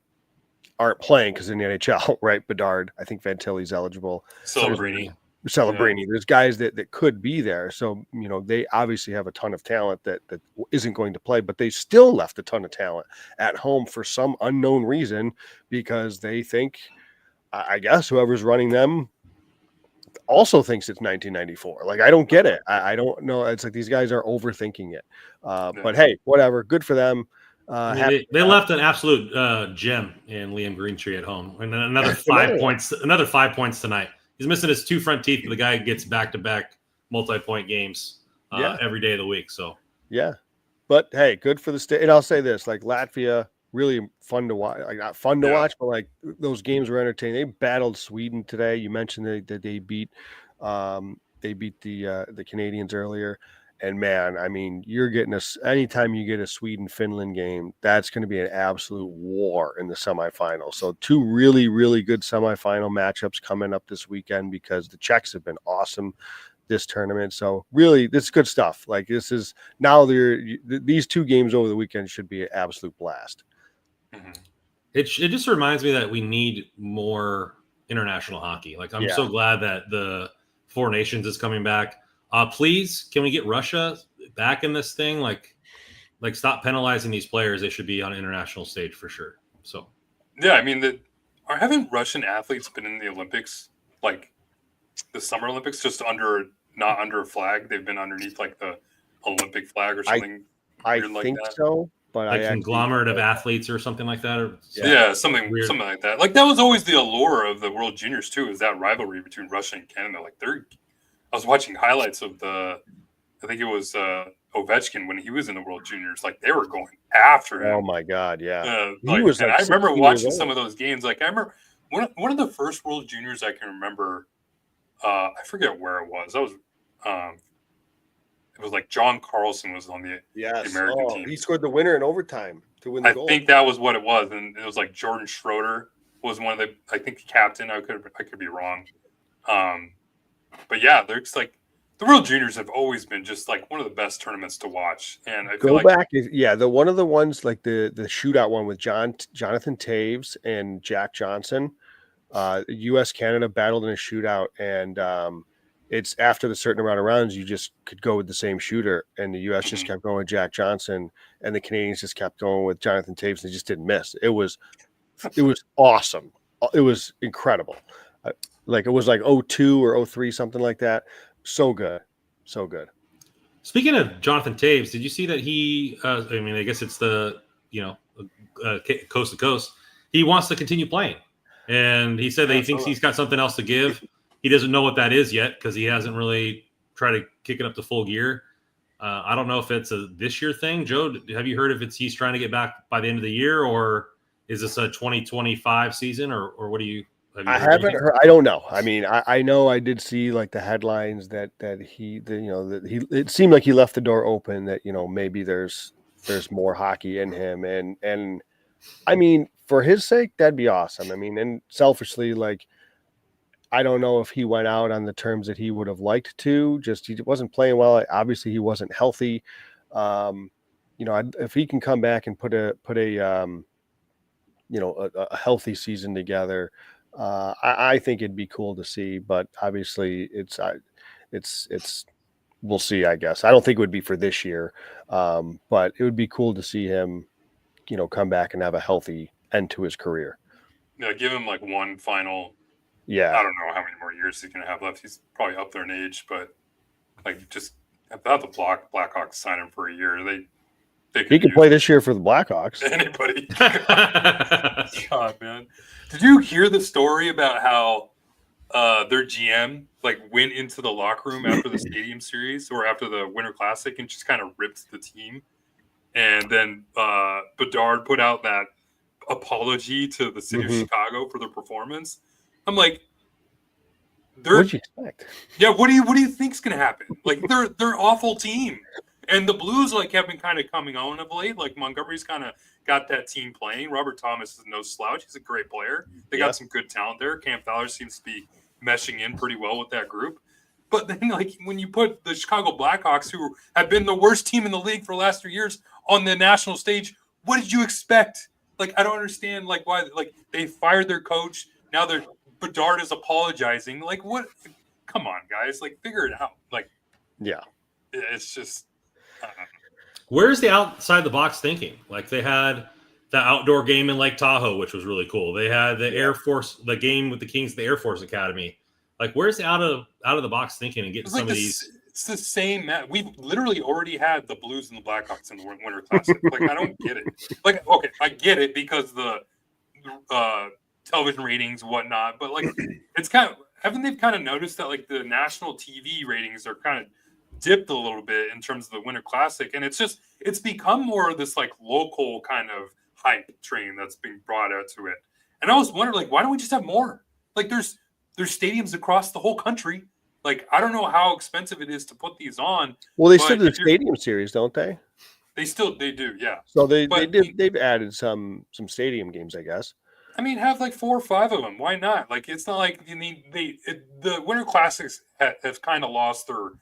aren't playing because in the NHL, right? Bedard, I think Fantilli's eligible. Celebrini. Celebrini. There's guys that could be there. So, they obviously have a ton of talent that isn't going to play, but they still left a ton of talent at home for some unknown reason, because they think, I guess, whoever's running them also thinks it's 1994. Like, I don't get it. I don't know. It's like these guys are overthinking it. But hey, whatever. Good for them. They left an absolute gem in Liam Greentree at home, and another 5 points. Another 5 points tonight. He's missing his 2 front teeth, but the guy gets back-to-back multi-point games every day of the week. So but hey, good for the state. And I'll say this: like Latvia, really fun to watch. Like, not fun to watch, but like those games were entertaining. They battled Sweden today. You mentioned that they beat the Canadians earlier. And man, I mean, you're getting anytime you get a Sweden-Finland game, that's going to be an absolute war in the semifinals. So 2 really, really good semifinal matchups coming up this weekend, because the Czechs have been awesome this tournament. So really, this is good stuff. Like, this is now these 2 games over the weekend should be an absolute blast. Mm-hmm. It just reminds me that we need more international hockey. Like, I'm so glad that the Four Nations is coming back. Please, can we get Russia back in this thing? Like stop penalizing these players. They should be on an international stage for sure. So, yeah, I mean, haven't Russian athletes been in the Olympics, like the Summer Olympics, just not under a flag? They've been underneath like the Olympic flag or something. I think so, but like conglomerate of athletes or something like that. Or something like that. Like, that was always the allure of the World Juniors too, is that rivalry between Russia and Canada. Like, I was watching highlights of I think it was Ovechkin when he was in the World Juniors. Like, they were going after him. Oh my God, yeah. I remember watching some of those games. Like, I remember one of the first World Juniors I can remember. I forget where it was. It was like John Carlson was on the American team. He scored the winner in overtime to win the goal. I think that was what it was, and it was like Jordan Schroeder was one of the, I think, the captain. I could be wrong. But yeah, there's like the World Juniors have always been just like one of the best tournaments to watch. And I feel the one of the ones, like the shootout one with Jonathan Taves and Jack Johnson. U.S. Canada battled in a shootout, and it's after the certain amount of rounds you just could go with the same shooter, and the U.S. just kept going with Jack Johnson, and the Canadians just kept going with Jonathan Taves, and they just didn't miss. It was awesome. It was incredible. Like, it was like 0-2 or 0-3, something like that. So good. Speaking of Jonathan Taves, did you see that he, I guess it's the, coast to coast, he wants to continue playing. And he said that he thinks he's got something else to give. He doesn't know what that is yet, because he hasn't really tried to kick it up to full gear. I don't know if it's a this year thing. Joe, have you heard if he's trying to get back by the end of the year, or is this a 2025 season, or what do you? I haven't heard. I don't know. I mean, I know I did see like the headlines that he it seemed like he left the door open, that maybe there's more hockey in him, and I mean, for his sake, that'd be awesome. I mean, and selfishly, like, I don't know if he went out on the terms that he would have liked to. Just he wasn't playing well. Obviously, he wasn't healthy. If he can come back and put a healthy season together. I think it'd be cool to see, but obviously it's we'll see, I guess. I don't think it would be for this year, but it would be cool to see him, come back and have a healthy end to his career. Yeah, give him like one final. Yeah, I don't know how many more years he's going to have left. He's probably up there in age, but like, just without the Blackhawks sign him for a year, he can play this year for the Blackhawks. Anybody? God, man. Did you hear the story about how their GM went into the locker room after the Stadium Series or after the Winter Classic and just kind of ripped the team? And then Bedard put out that apology to the city of Chicago for their performance. I'm like, what'd you expect? Yeah, what do you think's gonna happen? Like, they're an awful team. And the Blues have been kind of coming on of late. Like, Montgomery's kind of got that team playing. Robert Thomas is no slouch. He's a great player. They got some good talent there. Cam Fowler seems to be meshing in pretty well with that group. But then, when you put the Chicago Blackhawks, who have been the worst team in the league for the last 3 years, on the national stage, what did you expect? I don't understand, why. They fired their coach. Now Bedard is apologizing. What? come on, guys, like figure it out. Like, yeah, it's just. Where's the outside the box thinking? Like they had the outdoor game in Lake Tahoe, which was really cool. They had the Air Force, the game with the Kings, the Air Force Academy. Like, where's the out of the box thinking and getting some of these? It's the same. We've literally already had the Blues and the Blackhawks in the Winter Classic. Like, I don't get it. Like, okay, I get it because the television ratings and whatnot, but like, it's kind of, haven't they kind of noticed that like the national TV ratings are kind of dipped a little bit in terms of the Winter Classic, and it's become more of this like local kind of hype train that's being brought out to it. And I was wondering, like, why don't we just have more? Like, there's stadiums across the whole country. Like, I don't know how expensive it is to put these on. Well, they still do the stadium series, don't they? They do, yeah. So they've added some stadium games, I guess. I mean, have like 4 or 5 of them. Why not? Like, it's not like you need the Winter Classics have kind of lost their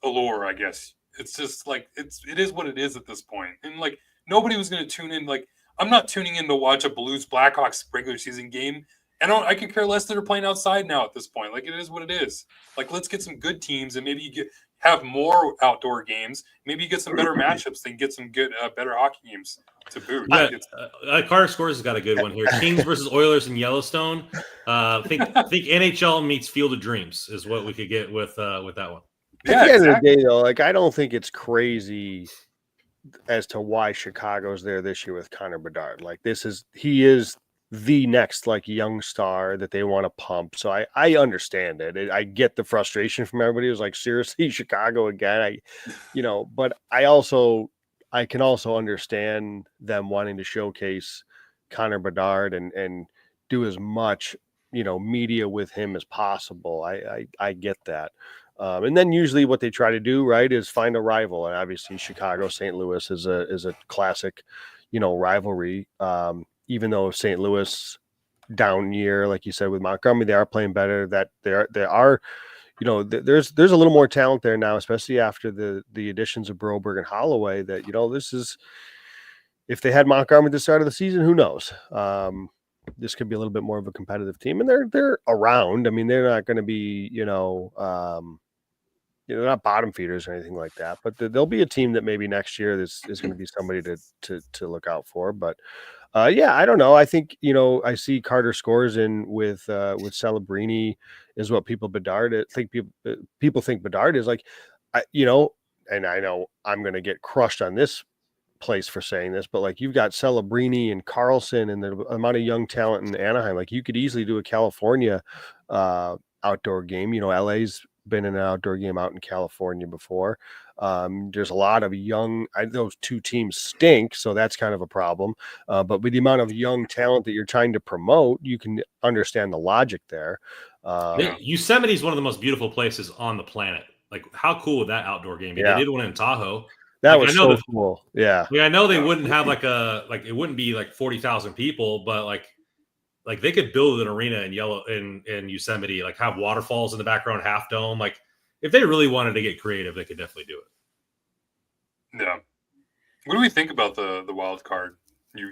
allure, I guess. It's just like it is what it is at this point. And like nobody was going to tune in. Like, I'm not tuning in to watch a Blues Blackhawks regular season game. And I can care less that they're playing outside now at this point. Like, it is what it is. Like, let's get some good teams, and maybe you have more outdoor games. Maybe you get some better matchups, then get some good, better hockey games to boot. Carter Scores has got a good one here. Kings versus Oilers in Yellowstone. I think NHL meets Field of Dreams is what we could get with that one. At the end of the day, though, like I don't think it's crazy as to why Chicago's there this year with Connor Bedard. Like he is the next like young star that they want to pump. So I understand it. I get the frustration from everybody who's like, seriously, Chicago again. But I can also understand them wanting to showcase Connor Bedard and do as much, media with him as possible. I get that. And then usually what they try to do, right, is find a rival. And obviously Chicago, St. Louis is a classic, rivalry. Even though St. Louis down year, like you said, with Montgomery, they are playing better. That there are, there's a little more talent there now, especially after the additions of Broberg and Holloway. That this is, if they had Montgomery at the start of the season, who knows? This could be a little bit more of a competitive team, and they're around. I mean, they're not going to be, they're not bottom feeders or anything like that. But there'll be a team that maybe next year is going to be somebody to look out for. But I don't know. I think, I see Carter Scores in with Celebrini is what people think Bedard is like, and I know I'm going to get crushed on this place for saying this, but like you've got Celebrini and Carlson and the amount of young talent in Anaheim, like you could easily do a California outdoor game. LA's been in an outdoor game out in California before. There's a lot of young, those two teams stink, so that's kind of a problem. But with the amount of young talent that you're trying to promote, you can understand the logic there. Yosemite is one of the most beautiful places on the planet. Like, how cool would that outdoor game be? Yeah. They did one in Tahoe. That was so cool. Yeah. I know they wouldn't have it wouldn't be like 40,000 people, but like they could build an arena in Yosemite, like have waterfalls in the background, half dome. Like, if they really wanted to get creative, they could definitely do it. Yeah. What do we think about the wild card? You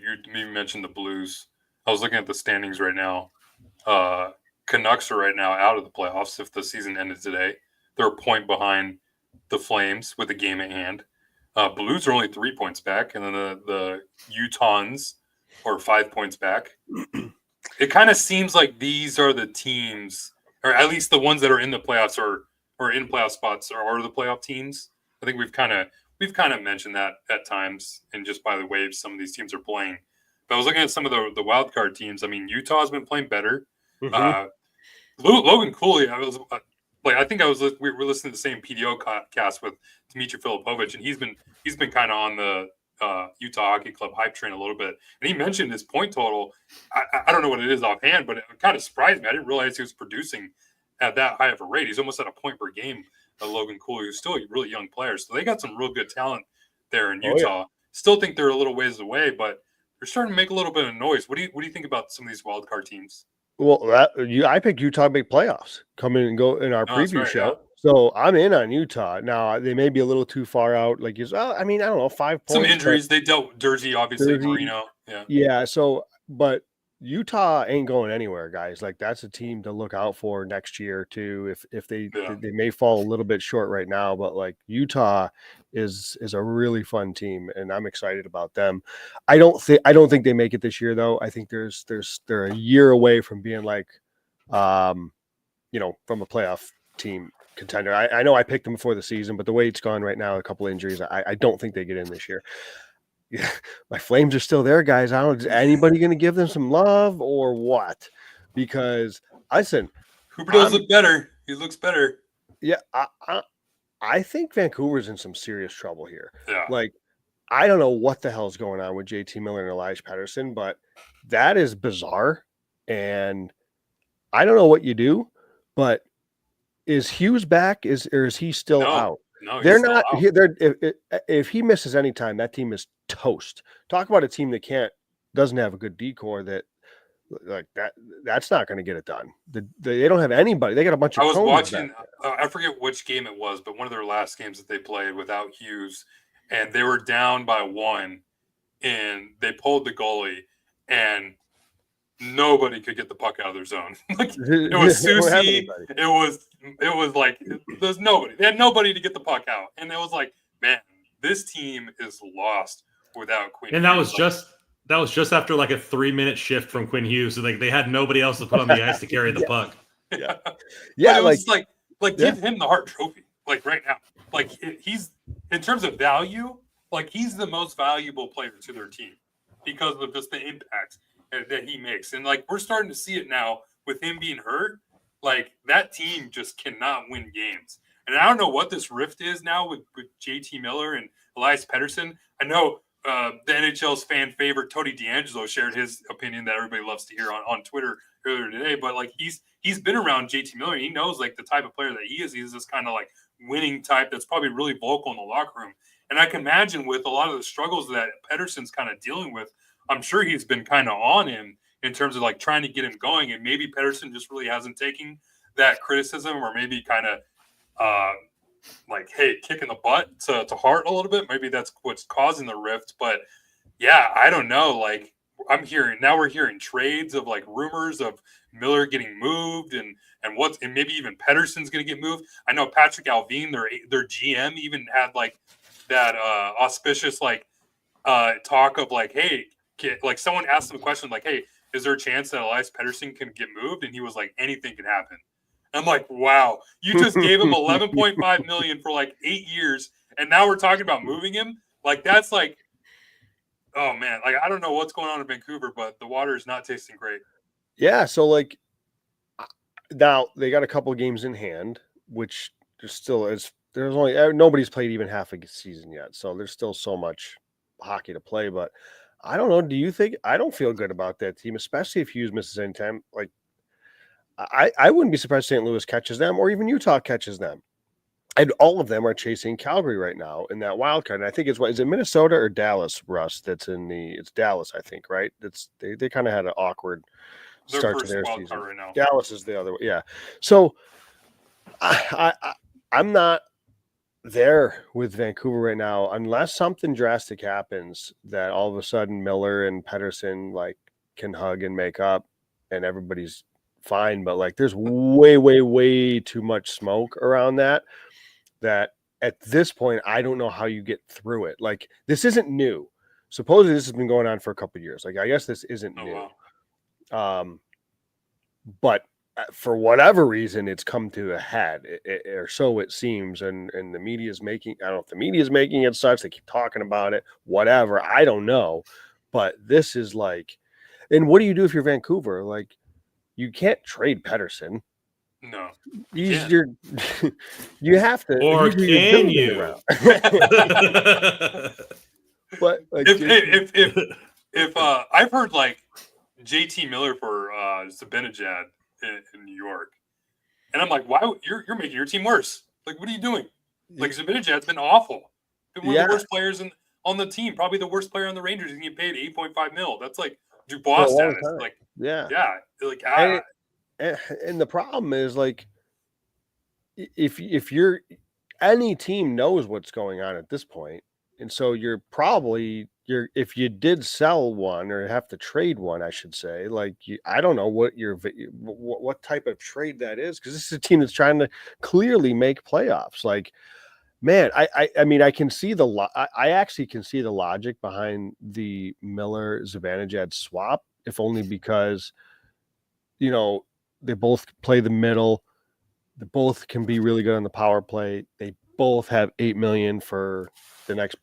mentioned the Blues. I was looking at the standings right now. Canucks are right now out of the playoffs. If the season ended today, they're a point behind the Flames with a game at hand. Blues are only 3 points back, and then the Utahns are 5 points back. It kind of seems like these are the teams, or at least the ones that are in the playoffs or in playoff spots are the playoff teams. I think we've kind of mentioned that at times, and just by the way some of these teams are playing. But I was looking at some of the wild card teams. I mean, Utah's been playing better. Mm-hmm. Logan Cooley, we were listening to the same PDO cast with Dmitry Filipovich, and he's been kind of on the Utah Hockey Club hype train a little bit. And he mentioned his point total. I don't know what it is offhand, but it kind of surprised me. I didn't realize he was producing at that high of a rate. He's almost at a point per game. Logan Cooley, who's still a really young player. So they got some real good talent there in Utah. Oh, yeah. Still think they're a little ways away, but they're starting to make a little bit of noise. What do you think about some of these wild card teams? Well, I picked Utah to make playoffs, come in and go in our preview show. Yeah. So I'm in on Utah. Now, they may be a little too far out. Like, I don't know, 5 points. Some injuries. They dealt Durzi, obviously, Marino. Yeah. Yeah. So, but Utah ain't going anywhere, guys. Like that's a team to look out for next year too. If they may fall a little bit short right now, but like Utah is a really fun team, and I'm excited about them. I don't think they make it this year though. I think they're a year away from being like, from a playoff team contender. I know I picked them before the season, but the way it's gone right now, a couple injuries, I don't think they get in this year. Yeah, my Flames are still there, guys. I don't. Is anybody going to give them some love or what? Because I said, Hooper does look better. He looks better. Yeah, I think Vancouver's in some serious trouble here. Yeah, like I don't know what the hell's going on with JT Miller and Elias Pettersson, but that is bizarre, and I don't know what you do. But is Hughes back? Or is he still out? No, they're not. If he misses any time, that team is toast. Talk about a team that doesn't have a good decor that like that. That's not going to get it done. They don't have anybody. They got a bunch of. I was watching. I forget which game it was, but one of their last games that they played without Hughes, and they were down by 1, and they pulled the goalie, and nobody could get the puck out of their zone. Like it was Susie. It was like there's nobody. They had nobody to get the puck out, and it was like, man, this team is lost without Quinn. And that was just after like a 3-minute shift from Quinn Hughes. So like they had nobody else to put on the ice to carry the puck. Yeah. It was like give him the Hart Trophy like right now. Like he's in terms of value, like he's the most valuable player to their team because of just the impact that he makes. And like we're starting to see it now with him being hurt. Like that team just cannot win games. And I don't know what this rift is now with JT Miller and Elias Pettersson. I know the NHL's fan favorite Tony DeAngelo shared his opinion that everybody loves to hear on Twitter earlier today. But like he's been around JT Miller. And he knows like the type of player that he is. He's this kind of like winning type that's probably really vocal in the locker room. And I can imagine with a lot of the struggles that Pettersson's kind of dealing with, I'm sure he's been kind of on him in terms of like trying to get him going. And maybe Pettersson just really hasn't taken that criticism, or maybe kind of like, hey, kicking the butt to Hart a little bit. Maybe that's what's causing the rift. But yeah, I don't know. Like we're hearing trades of like rumors of Miller getting moved and maybe even Pettersson's going to get moved. I know Patrick Alvin, their GM, even had like that auspicious like talk of like, hey, like someone asked him a question like, hey, is there a chance that Elias Pettersson can get moved? And he was like, anything can happen. I'm like, wow, you just gave him $11.5 million for like 8 years, and now we're talking about moving him. Like that's like, oh man, like I don't know what's going on in Vancouver, but the water is not tasting great. Yeah, so like now they got a couple games in hand, which there still is. There's only nobody's played even half a season yet, so there's still so much hockey to play. But I don't know. Do you think? I don't feel good about that team, especially if Hughes misses any time. Like I wouldn't be surprised St. Louis catches them, or even Utah catches them. And all of them are chasing Calgary right now in that wild card. And I think is it Minnesota or Dallas, Russ? It's Dallas, I think, right? They kind of had an awkward start to their season. Right now. Dallas is the other way. Yeah. So I'm not there with Vancouver right now unless something drastic happens that all of a sudden Miller and Pettersson like can hug and make up and everybody's fine. But like there's way too much smoke around that at this point I don't know how you get through it. Like this isn't new. Supposedly this has been going on for a couple of years. Like I guess this isn't new. Wow. But for whatever reason, it's come to a head, or so it seems. And the media is making, I don't know if the media is making it such, they keep talking about it, whatever. I don't know. But this is like, and what do you do if you're Vancouver? Like, you can't trade Pettersson. No. You have to. Or can you? But like, if I've heard like JT Miller for Zibanejad in New York, and I'm like, why you're making your team worse? Like, what are you doing? Like Zibanejad's been awful. Been one of the worst players on the team, probably the worst player on the Rangers. He can get paid $8.5 million. That's like Dubois status. Like, yeah. Like, and the problem is like, if you're any team knows what's going on at this point, and so you're probably if you did sell one or have to trade one, I should say, like I don't know what type of trade that is, because this is a team that's trying to clearly make playoffs. Like, man, I mean, I can see I actually can see the logic behind the Miller Zibanejad swap, if only because, you know, they both play the middle. They both can be really good on the power play. They both have $8 million for the next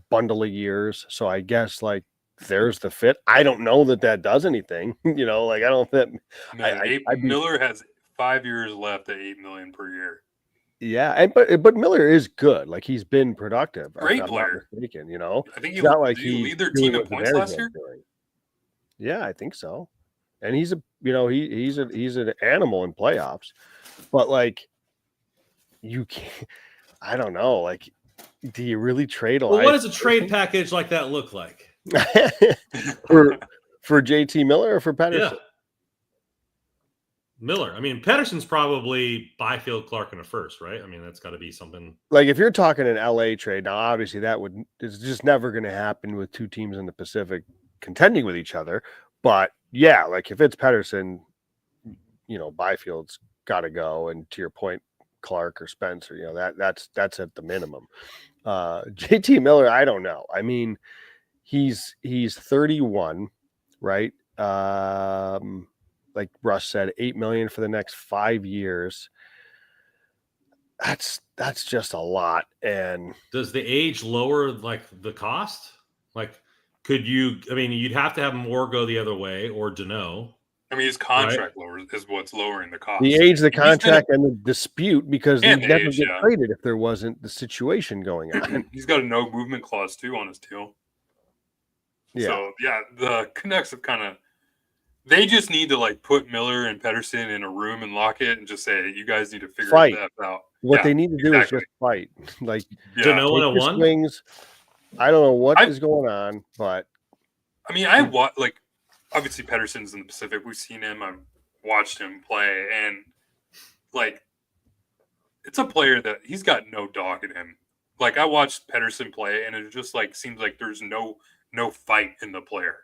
bundle of years. So I guess like there's the fit. I don't know that does anything. You know, like I don't think Miller has 5 years left at $8 million per year. Yeah, and but Miller is good. Like he's been productive. Great player. Mistaken, you know. I think it's not like he lead their team in points last year. Yeah, I think so. And he's he's an animal in playoffs. But like, you can't. I don't know. Like, do you really trade a? Well, what does a trade package like that look like for JT Miller or for Pedersen? Yeah. Miller. I mean, Pedersen's probably Byfield, Clark, and a first, right? I mean, that's got to be something. Like if you're talking an LA trade, now obviously it's just never going to happen with two teams in the Pacific contending with each other. But yeah, like if it's Pedersen, you know, Byfield's got to go, and to your point, Clark or Spencer, you know, that's at the minimum. JT Miller, I don't know. I mean, he's 31, right? Like Russ said, $8 million for the next 5 years. That's just a lot. And does the age lower like the cost? Like, could you? I mean, you'd have to have more go the other way, or Dano. I mean, his contract is what's lowering the cost. The age, the contract, and the dispute, because they never get traded if there wasn't the situation going on. He's got a no movement clause too on his deal. Yeah. So yeah, the Canucks have kind of. They just need to like put Miller and Pedersen in a room and lock it and just say, you guys need to figure that out. What they need to do is just fight. Like, Dano 101 swings. I don't know what is going on, but I mean, obviously Pedersen's in the Pacific. We've seen him. I've watched him play, and like, it's a player that he's got no dog in him. Like I watched Pedersen play, and it just like seems like there's no fight in the player.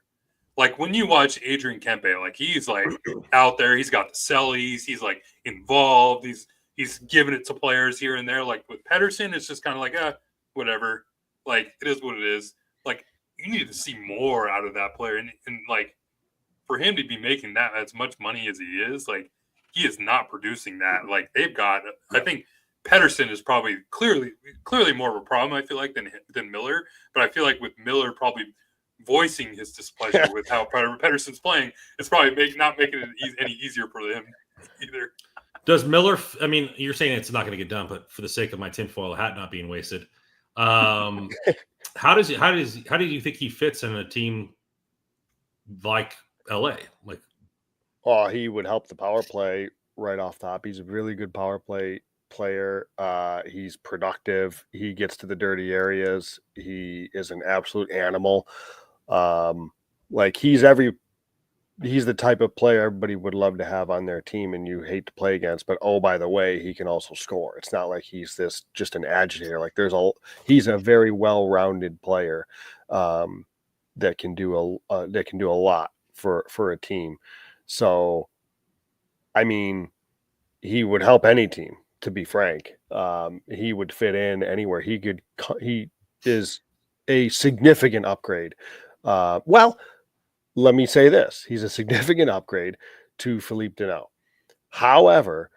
Like when you watch Adrian Kempe, like he's like out there, he's got the sellies, he's like involved, he's giving it to players here and there. Like with Pedersen, it's just kind of like whatever. Like it is what it is. Like you need to see more out of that player, and like for him to be making that as much money as he is, like he is not producing that. Like they've got, I think Pedersen is probably clearly more of a problem. I feel like than Miller, but I feel like with Miller probably voicing his displeasure with how Pedersen's playing, it's probably not making it any easier for him either. Does Miller? I mean, you're saying it's not going to get done, but for the sake of my tinfoil hat not being wasted, how do you think he fits in a team like LA? Like, he would help the power play right off top. He's a really good power play player. He's productive. He gets to the dirty areas. He is an absolute animal. Like he's the type of player everybody would love to have on their team and you hate to play against, but by the way, he can also score. It's not like he's just an agitator. Like he's a very well-rounded player that can do a lot for a team. So I mean, he would help any team, to be frank. He would fit in anywhere. He is a significant upgrade. Well, let me say this. He's a significant upgrade to Philippe Danault. However,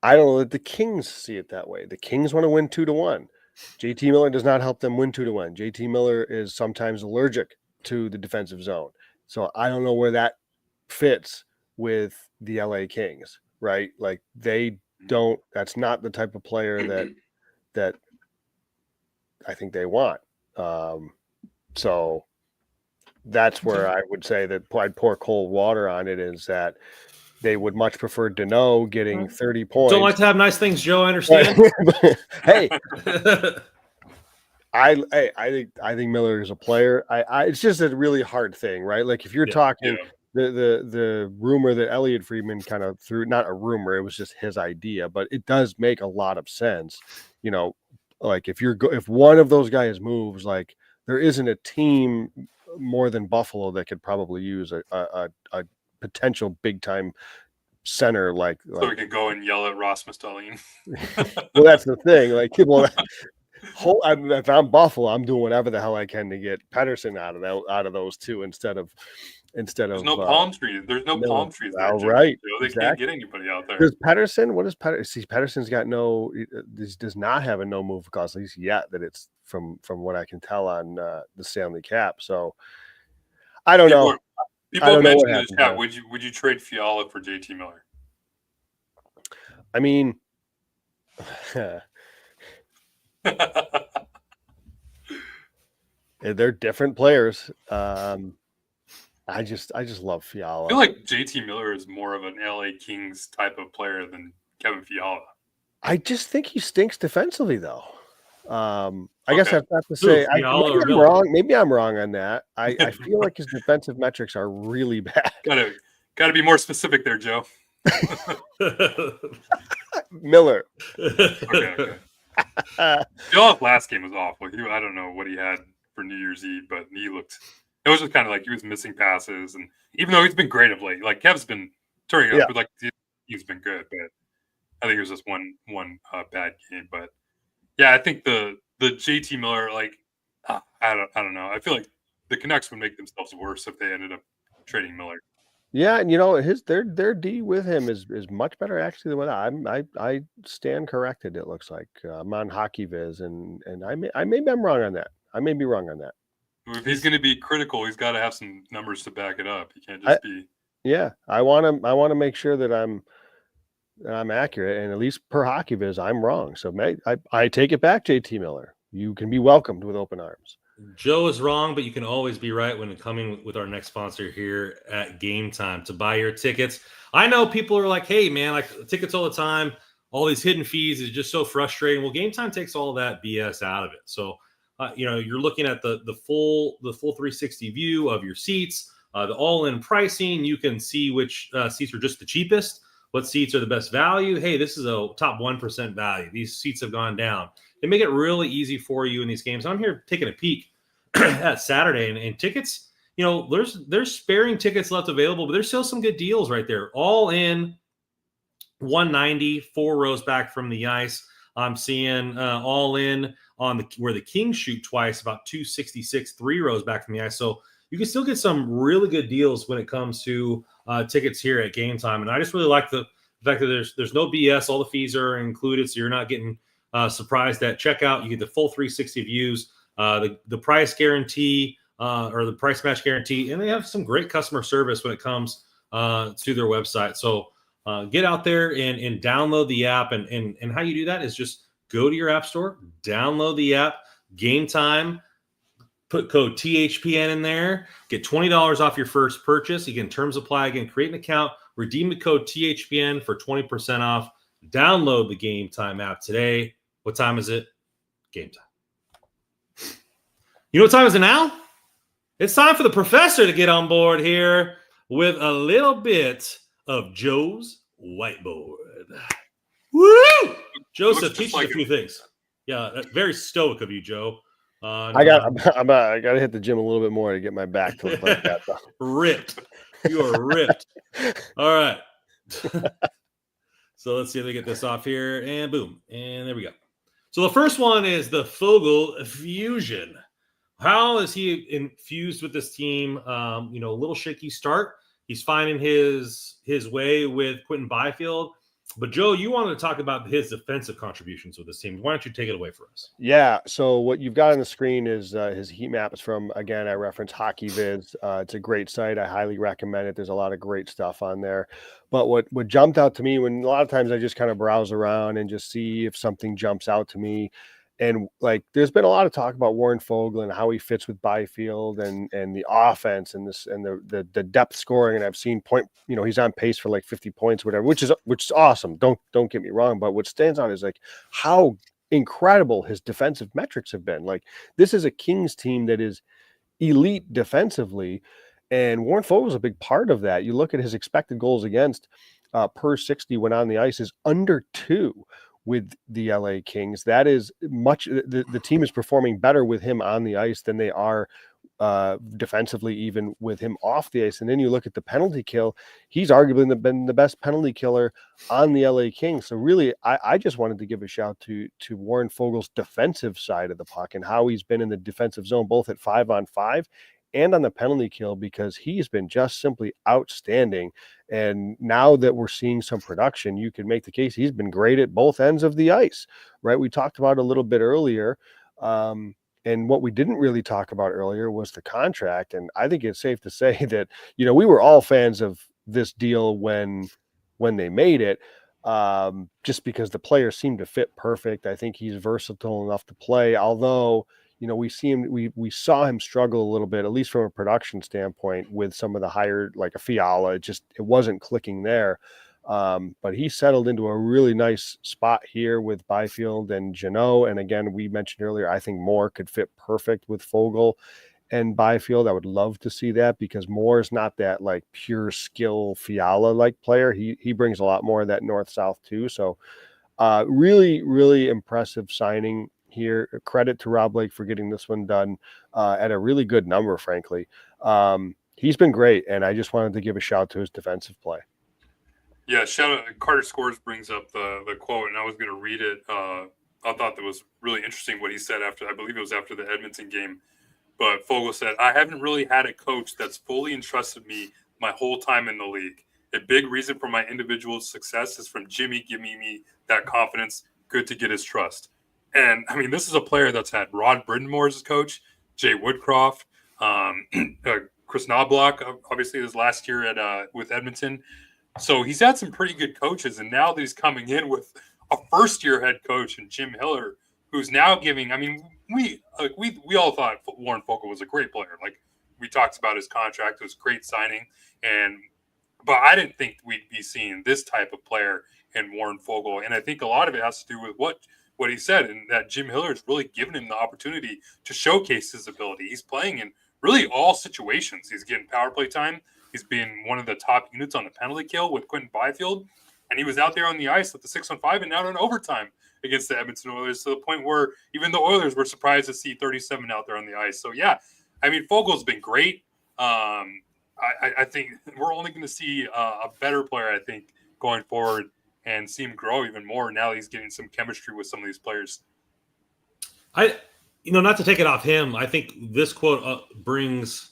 I don't know that the Kings see it that way. The Kings want to win 2-1. JT Miller does not help them win 2-1. JT Miller is sometimes allergic to the defensive zone. So I don't know where that fits with the LA Kings, right? Like that's not the type of player that I think they want. So that's where I would say that I'd pour cold water on it, is that they would much prefer Danault getting 30 points. Don't like to have nice things, Joe. I understand. Hey, I think Miller is a player. It's just a really hard thing, right? Like if you're talking the rumor that Elliot Friedman kind of threw, not a rumor, it was just his idea, but it does make a lot of sense. You know, like if one of those guys moves, like there isn't a team more than Buffalo that could probably use a potential big time center like so we can go and yell at Rasmus Dahlin. Well, that's the thing. Like, well, if I'm Buffalo, I'm doing whatever the hell I can to get Pedersen out of those two instead of There's no palm trees. There's no palm trees there. Right. They can't get anybody out there. Does Pedersen? What is Pedersen? See, Pedersen's got does not have a no move clause, at least yet. That it's from what I can tell on the Stanley Cap. So I don't know. People have mentioned in the chat. Would you trade Fiala for JT Miller? I mean, they're different players. I just love Fiala. I feel like JT Miller is more of an LA Kings type of player than Kevin Fiala. I just think he stinks defensively, though. I guess that's not to say I'm wrong. Maybe I'm wrong on that. I feel like his defensive metrics are really bad. Gotta be more specific there, Joe. Miller. Okay. Fiala's last game was awful. I don't know what he had for New Year's Eve, but it was just kind of like he was missing passes, and even though he's been great of late, like Kev's been turning up, but like he's been good. But I think it was just one bad game. But yeah, I think the JT Miller, like I don't know. I feel like the Canucks would make themselves worse if they ended up trading Miller. Yeah, and their D with him is much better actually than what I stand corrected. It looks like I'm on Hockey Viz, and maybe I'm wrong on that. I may be wrong on that. If he's going to be critical, he's got to have some numbers to back it up. He can't just be. Yeah, I want to make sure that I'm accurate, and at least per Hockey Viz, I'm wrong. So I take it back, JT Miller. You can be welcomed with open arms. Joe is wrong, but you can always be right when coming with our next sponsor here at Game Time to buy your tickets. I know people are like, hey, man, like tickets all the time, all these hidden fees is just so frustrating. Well, Game Time takes all that BS out of it. So, you're looking at the full 360 view of your seats, the all-in pricing. You can see which seats are just the cheapest, what seats are the best value. Hey, this is a top 1% value. These seats have gone down. They make it really easy for you in these games. I'm here taking a peek at Saturday, and tickets, there's sparing tickets left available, but there's still some good deals right there. All in 190, 4 rows back from the ice. I'm seeing all in on where the Kings shoot twice, about 266, 3 rows back from the ice. So you can still get some really good deals when it comes to tickets here at Game Time. And I just really like the fact that there's no BS. All the fees are included, so you're not getting surprised at checkout. You get the full 360 views, the price guarantee or the price match guarantee, and they have some great customer service when it comes to their website. So get out there and download the app. And how you do that is just go to your app store, download the app, Game Time, put code THPN in there, get $20 off your first purchase. Again, terms apply. Again, create an account, redeem the code THPN for 20% off. Download the Game Time app today. What time is it? Game time. You know what time is it now? It's time for the professor to get on board here with a little bit of Joe's whiteboard. Woo! Joseph, teach us a few things. Yeah, very stoic of you, Joe. I got to hit the gym a little bit more to get my back to look like that. Ripped. You are ripped. All right. So let's see if we get this off here, and boom, and there we go. So the first one is the Fogle fusion. How is he infused with this team? A little shaky start. He's finding his way with Quinton Byfield. But, Joe, you wanted to talk about his defensive contributions with this team. Why don't you take it away for us? Yeah, so what you've got on the screen is his heat maps from, again, I reference Hockey Viz. It's a great site. I highly recommend it. There's a lot of great stuff on there. But what jumped out to me, when a lot of times I just kind of browse around and just see if something jumps out to me. And like, there's been a lot of talk about Warren Fogle and how he fits with Byfield and the offense and this and the depth scoring. And I've seen he's on pace for like 50 points, whatever, which is awesome. Don't get me wrong. But what stands out is like how incredible his defensive metrics have been. Like, this is a Kings team that is elite defensively, and Warren Fogle is a big part of that. You look at his expected goals against per 60 when on the ice is under 2. with the LA Kings. That is much, the team is performing better with him on the ice than they are defensively, even with him off the ice. And then you look at the penalty kill, he's arguably been the best penalty killer on the LA Kings. So really, I just wanted to give a shout to Warren Fogle's defensive side of the puck and how he's been in the defensive zone, both at 5-on-5 and on the penalty kill, because he's been just simply outstanding. And now that we're seeing some production, you can make the case he's been great at both ends of the ice, right? We talked about a little bit earlier. And what we didn't really talk about earlier was the contract. And I think it's safe to say that, we were all fans of this deal when they made it, just because the players seemed to fit perfect. I think he's versatile enough to play, although, we saw him struggle a little bit, at least from a production standpoint, with some of the higher, like a Fiala. It wasn't clicking there. But he settled into a really nice spot here with Byfield and Jeannot. And again, we mentioned earlier, I think Moore could fit perfect with Fogle and Byfield. I would love to see that, because Moore is not that like pure skill Fiala like player. He brings a lot more of that north-south too. So really, really impressive signing here. Credit to Rob Blake for getting this one done at a really good number, frankly. He's been great, and I just wanted to give a shout to his defensive play. Yeah, shout out. Carter Scores brings up the quote, and I was going to read it. I thought that was really interesting what he said after, I believe it was after the Edmonton game. But Fogle said, "I haven't really had a coach that's fully entrusted me my whole time in the league. A big reason for my individual success is from Jimmy giving me that confidence. Good to get his trust." And I mean, this is a player that's had Rod Brindamore as his coach, Jay Woodcroft, Chris Knobloch, obviously his last year at with Edmonton. So he's had some pretty good coaches, and now that he's coming in with a first-year head coach and Jim Hiller, who's now giving. I mean, we all thought Warren Fogle was a great player. Like, we talked about his contract; it was a great signing, but I didn't think we'd be seeing this type of player in Warren Fogle. And I think a lot of it has to do with what he said, and that Jim Hiller has really given him the opportunity to showcase his ability. He's playing in really all situations. He's getting power play time. He's been one of the top units on the penalty kill with Quinton Byfield, and he was out there on the ice with the 6-on-5 and out in overtime against the Edmonton Oilers, to the point where even the Oilers were surprised to see 37 out there on the ice. So, yeah, I mean, Fogle's been great. I think we're only going to see a better player, I think, going forward, and see him grow even more now that he's getting some chemistry with some of these players. Not to take it off him, I think this quote brings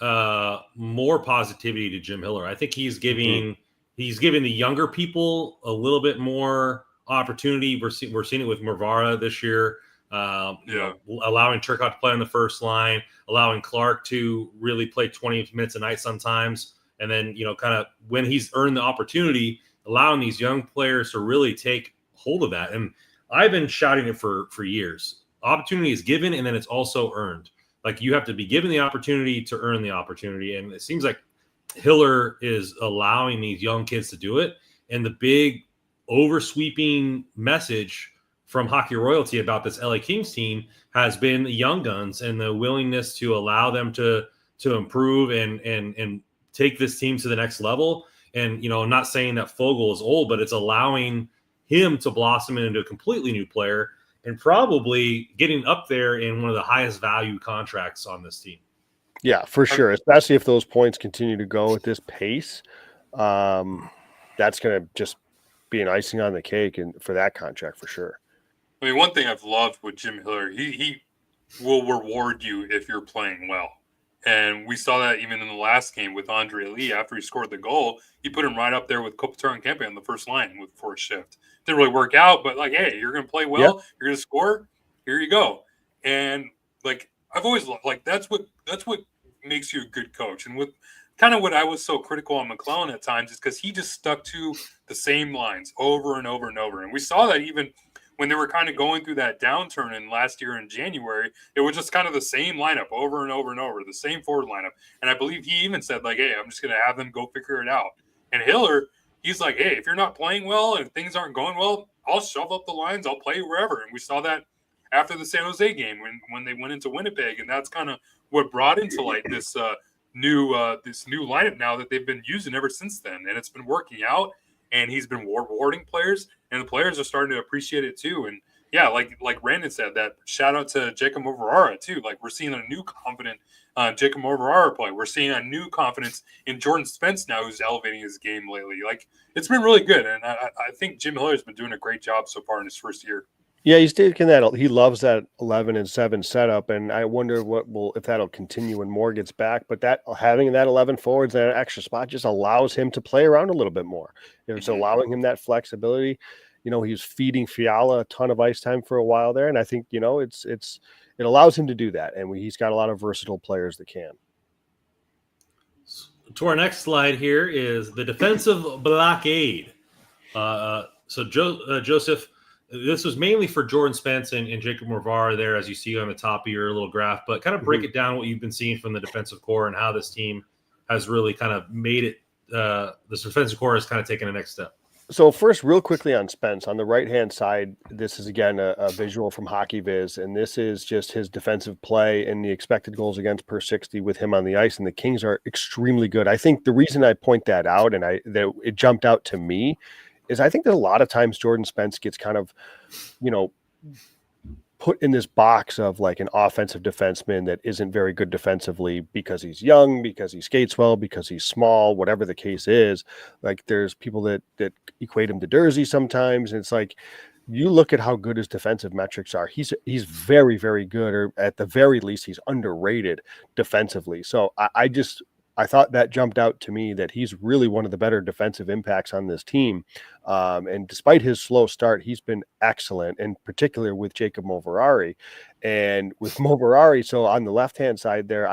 more positivity to Jim Hiller. I think he's giving the younger people a little bit more opportunity. We're seeing it with Mervara this year. Allowing Turcotte to play on the first line, allowing Clark to really play 20 minutes a night sometimes, and then kind of when he's earned the opportunity, allowing these young players to really take hold of that. And I've been shouting it for years. Opportunity is given, and then it's also earned. Like, you have to be given the opportunity to earn the opportunity. And it seems like Hiller is allowing these young kids to do it. And the big oversweeping message from hockey royalty about this LA Kings team has been the young guns and the willingness to allow them to improve and take this team to the next level. And, I'm not saying that Fogle is old, but it's allowing him to blossom into a completely new player and probably getting up there in one of the highest value contracts on this team. Yeah, for sure. Especially if those points continue to go at this pace. That's going to just be an icing on the cake and for that contract for sure. I mean, one thing I've loved with Jim Hiller, he will reward you if you're playing well. And we saw that even in the last game with Andre Lee. After he scored the goal, he put him right up there with Kopitar and Kempe on the first line for a shift. Didn't really work out, but like, hey, you're going to play well. Yep. You're going to score. Here you go. And like, I've always like that's what makes you a good coach. And with kind of what I was so critical on McClellan at times is because he just stuck to the same lines over and over and over. And we saw that even when they were kind of going through that downturn in last year in January, it was just kind of the same lineup over and over and over, the same forward lineup. And I believe he even said, like, hey, I'm just going to have them go figure it out. And Hiller, he's like, hey, if you're not playing well and things aren't going well, I'll shove up the lines. I'll play wherever. And we saw that after the San Jose game when they went into Winnipeg. And that's kind of what brought into light this new lineup now that they've been using ever since then. And it's been working out. and he's been rewarding players, and the players are starting to appreciate it too. And yeah, like Brandon said, that shout out to Jacob Moverara too. Like we're seeing a new confident Jacob Moverara play. We're seeing a new confidence in Jordan Spence now, who's elevating his game lately. Like it's been really good, and I think Jim Hiller's been doing a great job so far in his first year. Yeah, he's taking that. He loves that 11-7 setup, and I wonder if that'll continue when Moore gets back. But that having that 11 forwards and that extra spot just allows him to play around a little bit more. It's allowing him that flexibility. You know, he's feeding Fiala a ton of ice time for a while there, and I think it allows him to do that. And he's got a lot of versatile players that can. To our next slide here is the defensive blockade. Joseph. This was mainly for Jordan Spence and Jacob Moverara there, as you see on the top of your little graph, but kind of break it down what you've been seeing from the defensive core and how this team has really kind of made it. This defensive core has kind of taken a next step. So first, real quickly on Spence, on the right-hand side, this is, again, a visual from Hockey Viz, and this is just his defensive play and the expected goals against per 60 with him on the ice, and the Kings are extremely good. I think the reason I point that out and that it jumped out to me is I think that a lot of times Jordan Spence gets kind of, put in this box of like an offensive defenseman that isn't very good defensively because he's young, because he skates well, because he's small, whatever the case is. Like there's people that equate him to Dursey sometimes. And it's like, you look at how good his defensive metrics are. He's very, very good, or at the very least, he's underrated defensively. So I thought that jumped out to me that he's really one of the better defensive impacts on this team. And despite his slow start, he's been excellent, in particular with Jacob Moverara. And with Moverara, so on the left-hand side there,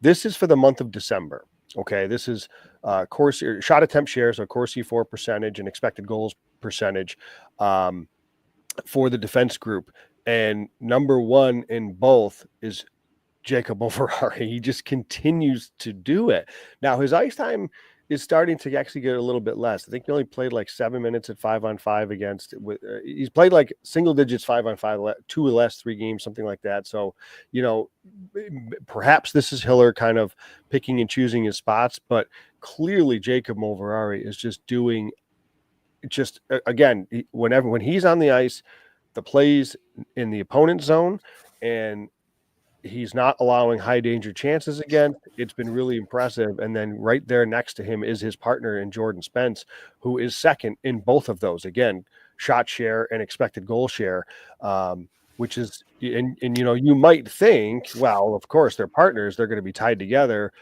this is for the month of December. Okay, this is Corsi shot attempt shares, so Corsi for percentage and expected goals percentage for the defense group. And number one in both is Jacob Moverara. He just continues to do it. Now his ice time is starting to actually get a little bit less. I think he only played like 7 minutes at 5-on-5 against. He's played like single digits 5-on-5, 2 or less 3 games, something like that. So, perhaps this is Hiller kind of picking and choosing his spots, but clearly Jacob Moverara is just doing. Again, when he's on the ice, the plays in the opponent's zone and he's not allowing high danger chances again. It's been really impressive. And then right there next to him is his partner in Jordan Spence, who is second in both of those. Again, shot share and expected goal share, which is, and you might think, well, of course they're partners. They're going to be tied together.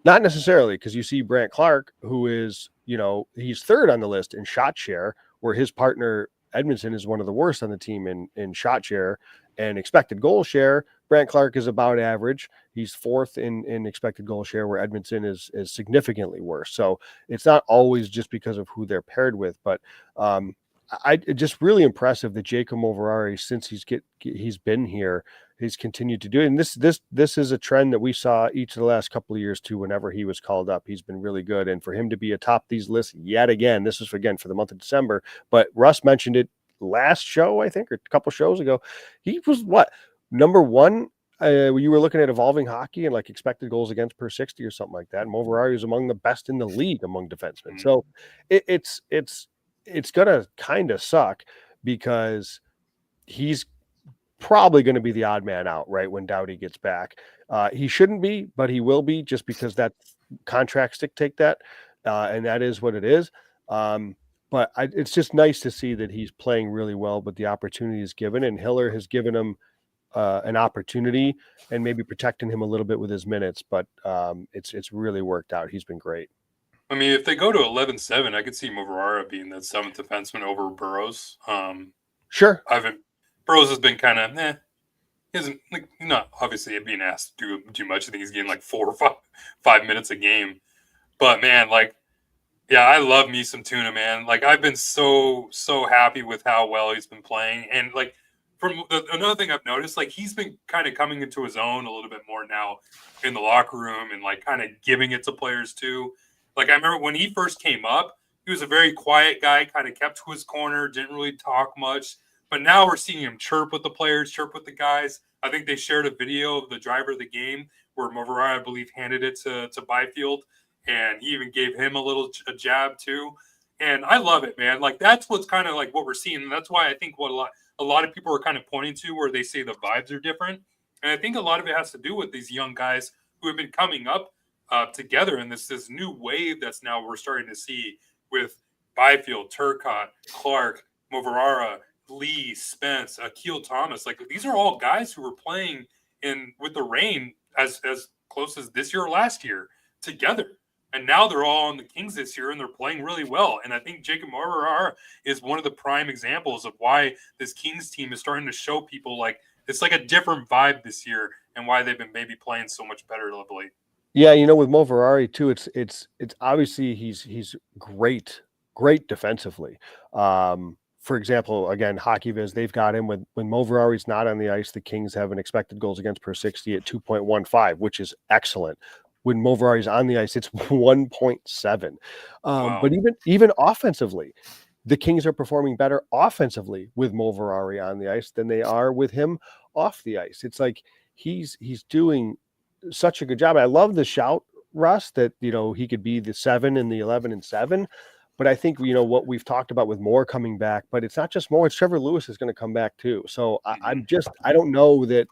Not necessarily, because you see Brandt Clark, who is, he's third on the list in shot share, where his partner Edmonson is one of the worst on the team in shot share and expected goal share. Brandt Clark is about average. He's fourth in expected goal share, where Edmonton is significantly worse. So it's not always just because of who they're paired with, but just really impressive that Jacob Moverara, since he's been here, he's continued to do it. And this is a trend that we saw each of the last couple of years too. Whenever he was called up, he's been really good. And for him to be atop these lists yet again, this is again for the month of December. But Russ mentioned it last show, I think, or a couple shows ago. He was number one. You were looking at evolving hockey and like expected goals against per 60 or something like that. And Moverara is among the best in the league among defensemen. So it's going to kind of suck because he's probably going to be the odd man out right when Doughty gets back. He shouldn't be, but he will be, just because that contracts dictate that. And that is what it is. But it's just nice to see that he's playing really well, but the opportunity is given, and Hiller has given him an opportunity and maybe protecting him a little bit with his minutes, but it's really worked out. He's been great. I mean, if they go to 11-7, I could see Moverara being that seventh defenseman over Burrows. Sure. Burrows has been kind of, he hasn't, not obviously being asked to do much. I think he's getting like 4 or 5 minutes a game. But man, yeah, I love me some Tuna, man. I've been so happy with how well he's been playing. And another thing I've noticed, he's been kind of coming into his own a little bit more now in the locker room and kind of giving it to players too. I remember when he first came up, he was a very quiet guy, kind of kept to his corner, didn't really talk much. But now we're seeing him chirp with the players, chirp with the guys. I think they shared a video of the driver of the game where Moverara, I believe, handed it to Byfield, and he even gave him a jab too. And I love it, man. Like, that's what's kind of like what we're seeing. And that's why I think what a lot of people are kind of pointing to where they say the vibes are different. And I think a lot of it has to do with these young guys who have been coming up together in this new wave that's now we're starting to see with Byfield, Turcotte, Clark, Moverara, Lee, Spence, Akil Thomas. Like, these are all guys who were playing in with the Reign as close as this year or last year together. And now they're all on the Kings this year, and they're playing really well. And I think Jacob Moverara is one of the prime examples of why this Kings team is starting to show people like it's like a different vibe this year, and why they've been maybe playing so much better lately. Yeah, with Moverara too, it's obviously he's great defensively. For example, again, HockeyViz, they've got him when Moverari's not on the ice, the Kings have an expected goals against per 60 at 2.15, which is excellent. When Moverari's on the ice, it's 1.7. Wow. But even offensively, the Kings are performing better offensively with Moverari on the ice than they are with him off the ice. It's like he's doing such a good job. I love the shout, Russ, that he could be the 7 and the 11 and 7. But I think what we've talked about with Moore coming back, but it's not just Moore. It's Trevor Lewis is going to come back too. So I don't know that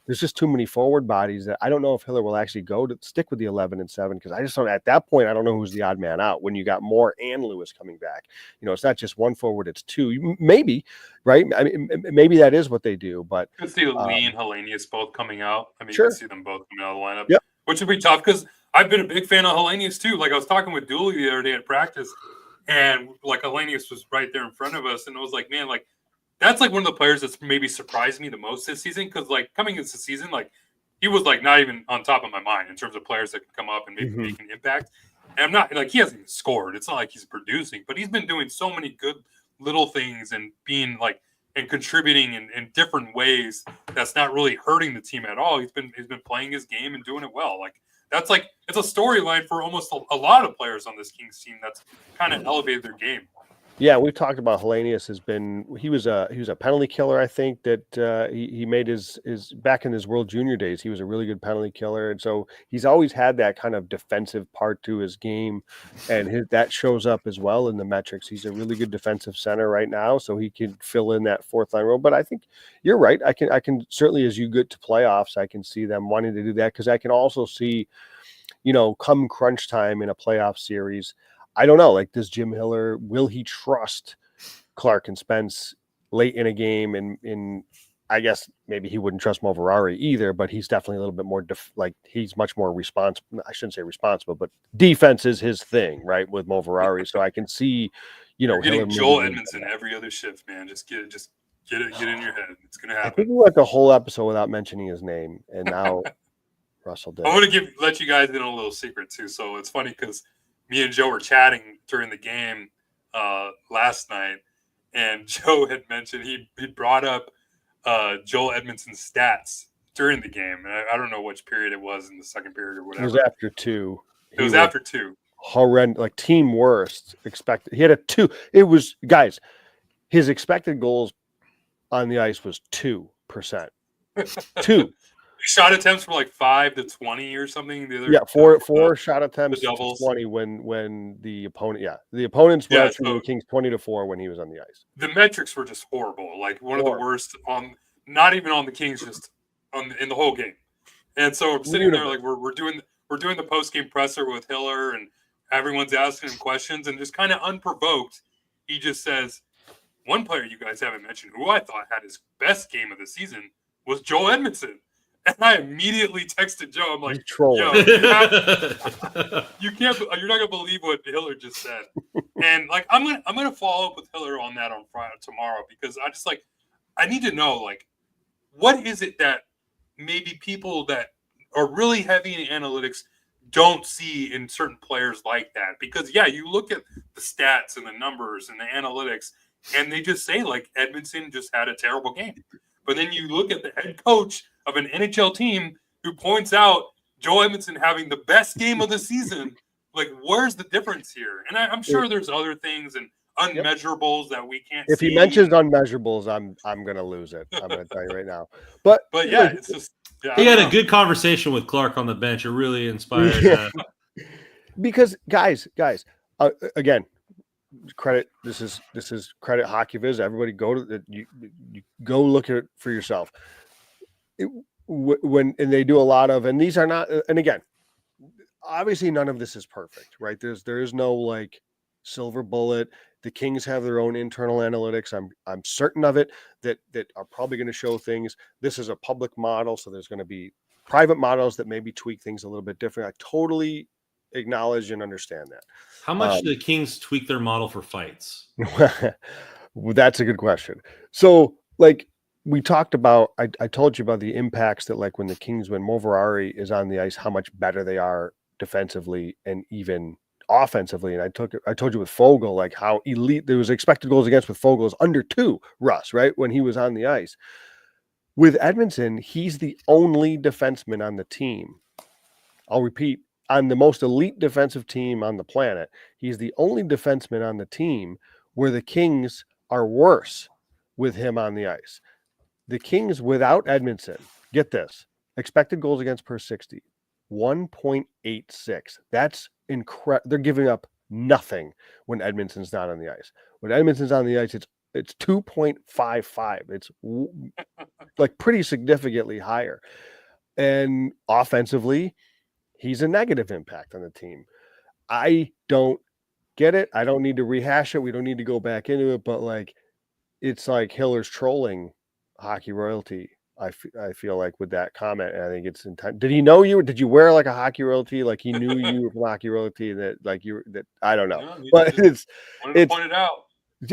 there's just too many forward bodies that I don't know if Hiller will actually stick with the 11 and 7, because I just don't, at that point, I don't know who's the odd man out when you got Moore and Lewis coming back. It's not just one forward, it's two. Maybe, right? I mean, maybe that is what they do, but you could see Lee and Hellenius both coming out. I mean, sure. You could see them both coming out of the lineup, yep. Which would be tough because I've been a big fan of Hellenius too. Like, I was talking with Dooley the other day at practice, and like Hellenius was right there in front of us, and I was like, man, like that's like one of the players that's maybe surprised me the most this season, because like coming into the season, like he was like not even on top of my mind in terms of players that can come up and maybe make an impact. And I'm not like he hasn't even scored. It's not like he's producing, but he's been doing so many good little things and being like and contributing in different ways that's not really hurting the team at all. He's been playing his game and doing it well. Like that's like it's a storyline for almost a lot of players on this Kings team that's kind of elevated their game. Yeah, we've talked about Hellenius he was a penalty killer. I think that he made his back in his World Junior days. He was a really good penalty killer, and so he's always had that kind of defensive part to his game, and that shows up as well in the metrics. He's a really good defensive center right now, so he can fill in that fourth line role. But I think you're right. I can certainly, as you get to playoffs, I can see them wanting to do that, because I can also see, come crunch time in a playoff series, I don't know, like, does Jim Hiller, will he trust Clark and Spence late in a game? And I guess maybe he wouldn't trust Moverari either, but he's definitely a little bit more he's much more responsible. I shouldn't say responsible, but defense is his thing, right? With Moverari. So I can see, You're getting Joel Edmonson every other shift, man. Just get it in your head. It's going to happen. I think we went the whole episode without mentioning his name. And now Russell did. I want to let you guys in a little secret too. So it's funny because me and Joe were chatting during the game last night, and Joe had mentioned he brought up Joel Edmondson's stats during the game. And I don't know which period it was, in the second period or whatever. It was after 2. It was after 2. Horrendous, like team worst expected. He had a 2. It was, guys, his expected goals on the ice was 2%. 2. Shot attempts were like 5 to 20 or something. The other, four shot attempts to 20 when the opponent. Yeah, the opponents were actually the Kings 20-4 when he was on the ice. The metrics were just horrible. Like one of the worst on, not even on the Kings, just in the whole game. And so I'm sitting there like we're doing the post game presser with Hiller, and everyone's asking him questions, and just kind of unprovoked, he just says, "One player you guys haven't mentioned who I thought had his best game of the season was Joel Edmondson." And I immediately texted Joe. I'm like, "Yo, you're not gonna believe what Hiller just said." And like, I'm gonna follow up with Hiller on that on Friday tomorrow, because I need to know, like, what is it that maybe people that are really heavy in analytics don't see in certain players like that? Because you look at the stats and the numbers and the analytics, and they just say like Edmondson just had a terrible game. But then you look at the head coach of an NHL team who points out Joel Edmondson having the best game of the season. Like, where's the difference here? And I'm sure there's other things and unmeasurables that we can't see. If he mentions unmeasurables, I'm gonna lose it. I'm gonna tell you right now. But yeah, it's just he had a good conversation with Clark on the bench. It really inspired. Because guys, again, credit. This is credit HockeyViz. Everybody go to you go look at it for yourself. When they do a lot of, and these are not, and again, obviously none of this is perfect, right? There is no like silver bullet. The Kings have their own internal analytics. I'm certain of it that are probably going to show things. This is a public model, so there's going to be private models that maybe tweak things a little bit different. I totally acknowledge and understand that. How much do the Kings tweak their model for fights? That's a good question. So, like we talked about, I told you about the impacts that, like when the Kings, when Moverari is on the ice, how much better they are defensively and even offensively. And I told you with Fogle, like how elite there was expected goals against with Fogle is under 2, Russ, right? When he was on the ice. With Edmonton, he's the only defenseman on the team. I'll repeat, on the most elite defensive team on the planet, he's the only defenseman on the team where the Kings are worse with him on the ice. The Kings without Edmonton, get this, expected goals against per 60, 1.86. That's incredible. They're giving up nothing when Edmonton's not on the ice. When Edmonton's on the ice, it's 2.55. It's like pretty significantly higher. And offensively, he's a negative impact on the team. I don't get it. I don't need to rehash it. We don't need to go back into it, but like, it's like Hiller's trolling hockey royalty. I feel like with that comment, and I think it's in time. Did he know you? Did you wear like a hockey royalty? Like he knew you were from hockey royalty, that like you that I don't know, No, but it's pointed out.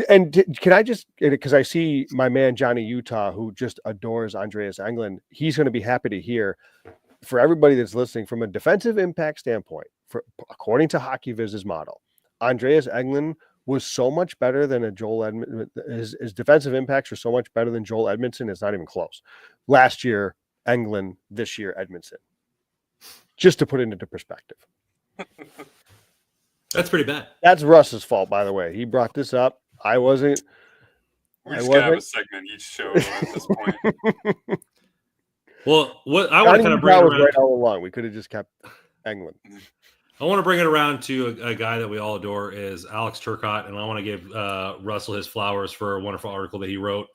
And can I just, because I see my man Johnny Utah, who just adores Andreas Englund, he's going to be happy to hear, for everybody that's listening, from a defensive impact standpoint, according to HockeyViz's model, Andreas Englund was so much better than a Joel Edmondson. His defensive impacts were so much better than Joel Edmondson. It's not even close. Last year, Englund. This year, Edmondson. Just to put it into perspective. That's pretty bad. That's Russ's fault, by the way. He brought this up. I wasn't. We just gotta have a segment each show at this point. Well, what I want to kind of bring it around right all along. We could have just kept Englund. I want to bring it around to a guy that we all adore, is Alex Turcotte, and I want to give Russell his flowers for a wonderful article that he wrote.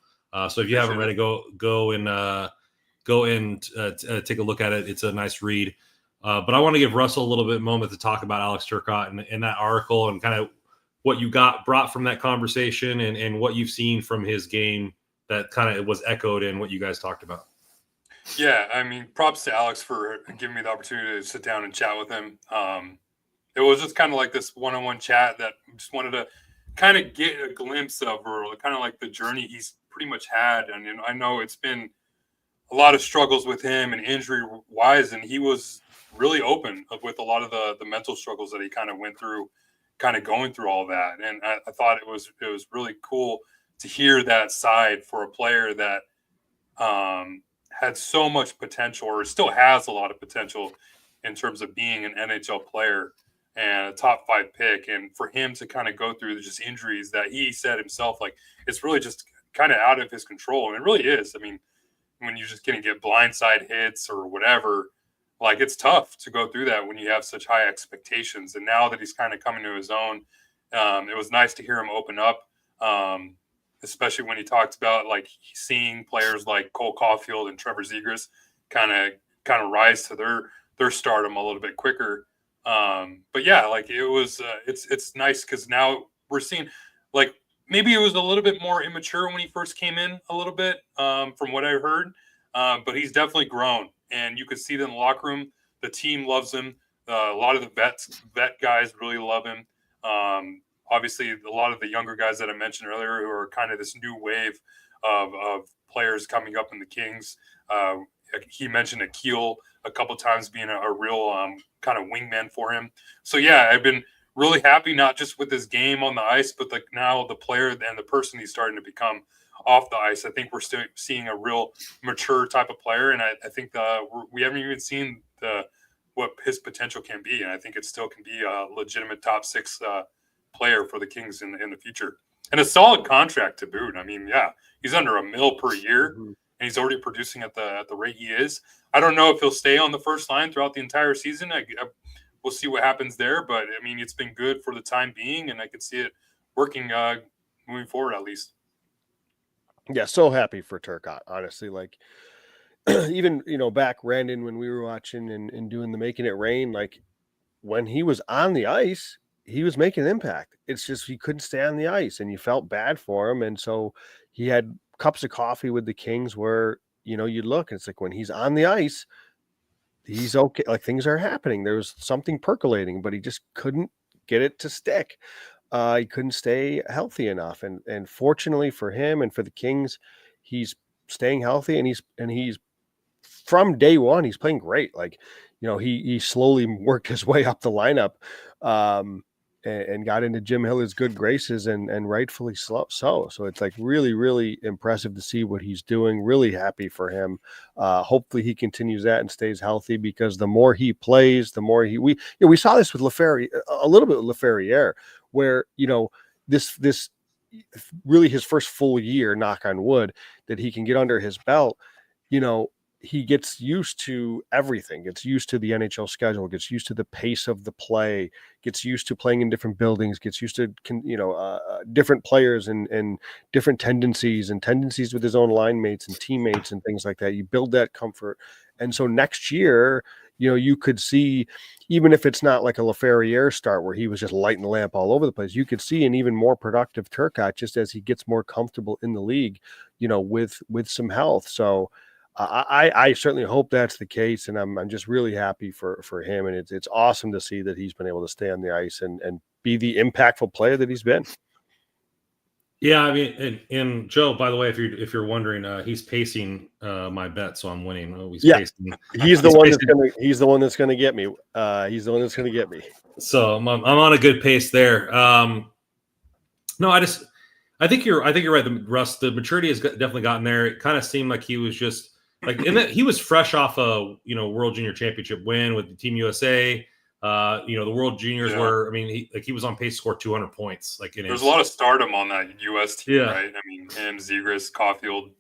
So if you haven't read it, go and take a look at it. It's a nice read. But I want to give Russell a little bit moment to talk about Alex Turcotte and that article, and kind of what you brought from that conversation, and what you've seen from his game that kind of was echoed in what you guys talked about. Yeah, I mean, props to Alex for giving me the opportunity to sit down and chat with him. It was just kind of like this one-on-one chat that I just wanted to kind of get a glimpse of, or kind of like the journey he's pretty much had. And I know it's been a lot of struggles with him and injury-wise, and he was really open with a lot of the mental struggles that he kind of went through, kind of going through all that. And I thought it was really cool to hear that side for a player that had so much potential, or still has a lot of potential in terms of being an NHL player and a top 5 pick. And for him to kind of go through just injuries that he said himself, like, it's really just kind of out of his control. And it really is. I mean, when you're just going to get blindside hits or whatever, like, it's tough to go through that when you have such high expectations. And now that he's kind of coming to his own, it was nice to hear him open up. Especially when he talked about like seeing players like Cole Caulfield and Trevor Zegras kind of rise to their stardom a little bit quicker. But yeah, like it was, it's nice because now we're seeing, like, maybe it was a little bit more immature when he first came in a little bit, from what I heard. But he's definitely grown, and you could see that in the locker room. The team loves him. A lot of the vet guys really love him. Obviously, a lot of the younger guys that I mentioned earlier, who are kind of this new wave of players coming up in the Kings. He mentioned Akil a couple times being a real kind of wingman for him. So, yeah, I've been really happy, not just with his game on the ice, but like now the player and the person he's starting to become off the ice. I think we're still seeing a real mature type of player, and I think we haven't even seen what his potential can be, and I think it still can be a legitimate top 6 player for the Kings in the future, and a solid contract to boot. I mean, yeah, he's under $1 million per year, and he's already producing at the rate he is. I don't know if he'll stay on the first line throughout the entire season. We'll see what happens there, but I mean, it's been good for the time being, and I could see it working moving forward at least. Yeah, so happy for Turcotte, honestly. Like, even, back Randon, when we were watching and doing the Making It Rain, like when he was on the ice, he was making an impact. It's just he couldn't stay on the ice, and you felt bad for him. And so he had cups of coffee with the Kings where, you look, and it's like when he's on the ice, he's okay. Like things are happening. There was something percolating, but he just couldn't get it to stick. He couldn't stay healthy enough. And fortunately for him and for the Kings, he's staying healthy, and he's from day one, he's playing great. Like, he slowly worked his way up the lineup, and got into Jim Hiller's good graces, and rightfully so. So it's like really, really impressive to see what he's doing. Really happy for him. Hopefully he continues that and stays healthy, because the more he plays, the more we saw this with a little bit with Laferriere, where, this really his first full year, knock on wood, that he can get under his belt, he gets used to everything, gets used to the NHL schedule, gets used to the pace of the play, gets used to playing in different buildings, gets used to, different players and different tendencies with his own line mates and teammates and things like that. You build that comfort. And so next year, you could see, even if it's not like a Laferriere start where he was just lighting the lamp all over the place, you could see an even more productive Turcotte just as he gets more comfortable in the league, with some health. So I certainly hope that's the case, and I'm just really happy for him, and it's awesome to see that he's been able to stay on the ice and be the impactful player that he's been. Yeah, I mean, and Joe, by the way, if you're wondering, he's pacing my bet, so I'm winning. Oh, pacing. He's the one that's going to get me. He's the one that's going to get me. So I'm on a good pace there. No, I think you're right, Russ. The maturity has definitely gotten there. It kind of seemed like he was just like, he was fresh off a World Junior Championship win with the Team USA. The World Juniors were. I mean, he was on pace to score 200 points. Like there's a lot of stardom on that U.S. team, right? I mean, him, Zegras, Caulfield.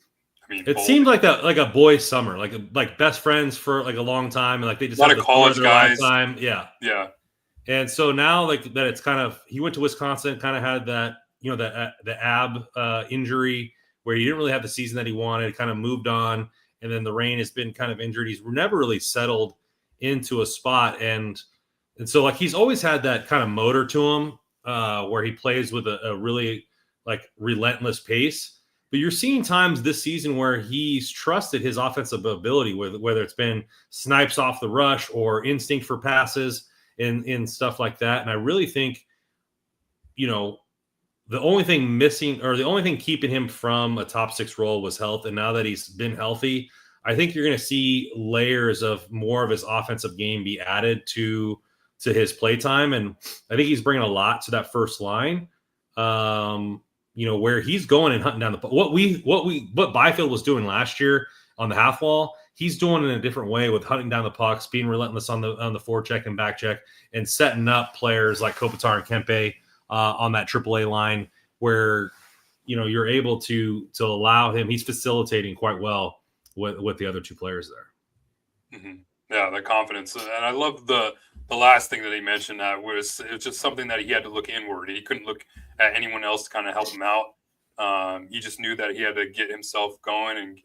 I mean, it seemed like a boys' summer, like best friends for like a long time, and like they just a lot of college guys. Time. Yeah. And so now, like that, it's kind of, he went to Wisconsin, kind of had that the ab injury where he didn't really have the season that he wanted. Kind of moved on, and then the Reign has been kind of injured. He's never really settled into a spot, and so like he's always had that kind of motor to him, where he plays with a really like relentless pace. But you're seeing times this season where he's trusted his offensive ability, whether it's been snipes off the rush or instinct for passes and stuff like that. And I really think, the only thing missing, or the only thing keeping him from a top six role, was health. And now that he's been healthy, I think you're going to see layers of more of his offensive game be added to his play time. And I think he's bringing a lot to that first line, where he's going and hunting down the puck. What Byfield was doing last year on the half wall, he's doing it in a different way, with hunting down the pucks, being relentless on the forecheck and back check, and setting up players like Kopitar and Kempe on that AAA line, where you're able to allow him. He's facilitating quite well with the other two players there. Mm-hmm. Yeah, the confidence, and I love the last thing that he mentioned. That was just something that he had to look inward. He couldn't look at anyone else to kind of help him out. He just knew that he had to get himself going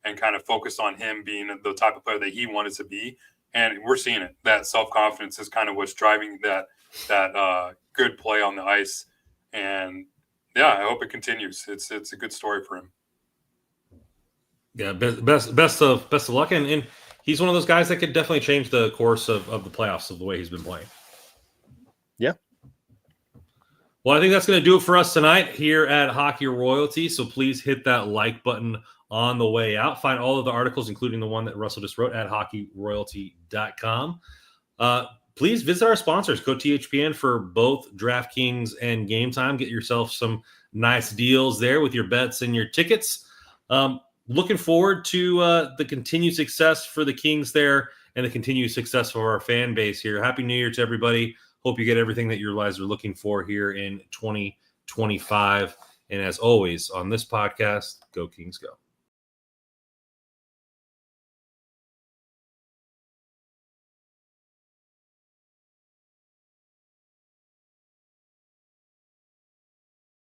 and kind of focus on him being the type of player that he wanted to be. And we're seeing it. That self-confidence is kind of what's driving that good play on the ice. And yeah, I hope it continues. It's a good story for him. Yeah, best of luck. And he's one of those guys that could definitely change the course of the playoffs of the way he's been playing. Yeah. Well, I think that's going to do it for us tonight here at Hockey Royalty. So please hit that like button on the way out. Find all of the articles, including the one that Russell just wrote, at hockeyroyalty.com. Please visit our sponsors, Go THPN, for both DraftKings and Game Time. Get yourself some nice deals there with your bets and your tickets. Looking forward to the continued success for the Kings there, and the continued success for our fan base here. Happy New Year to everybody. Hope you get everything that your lives are looking for here in 2025. And as always, on this podcast, Go Kings Go.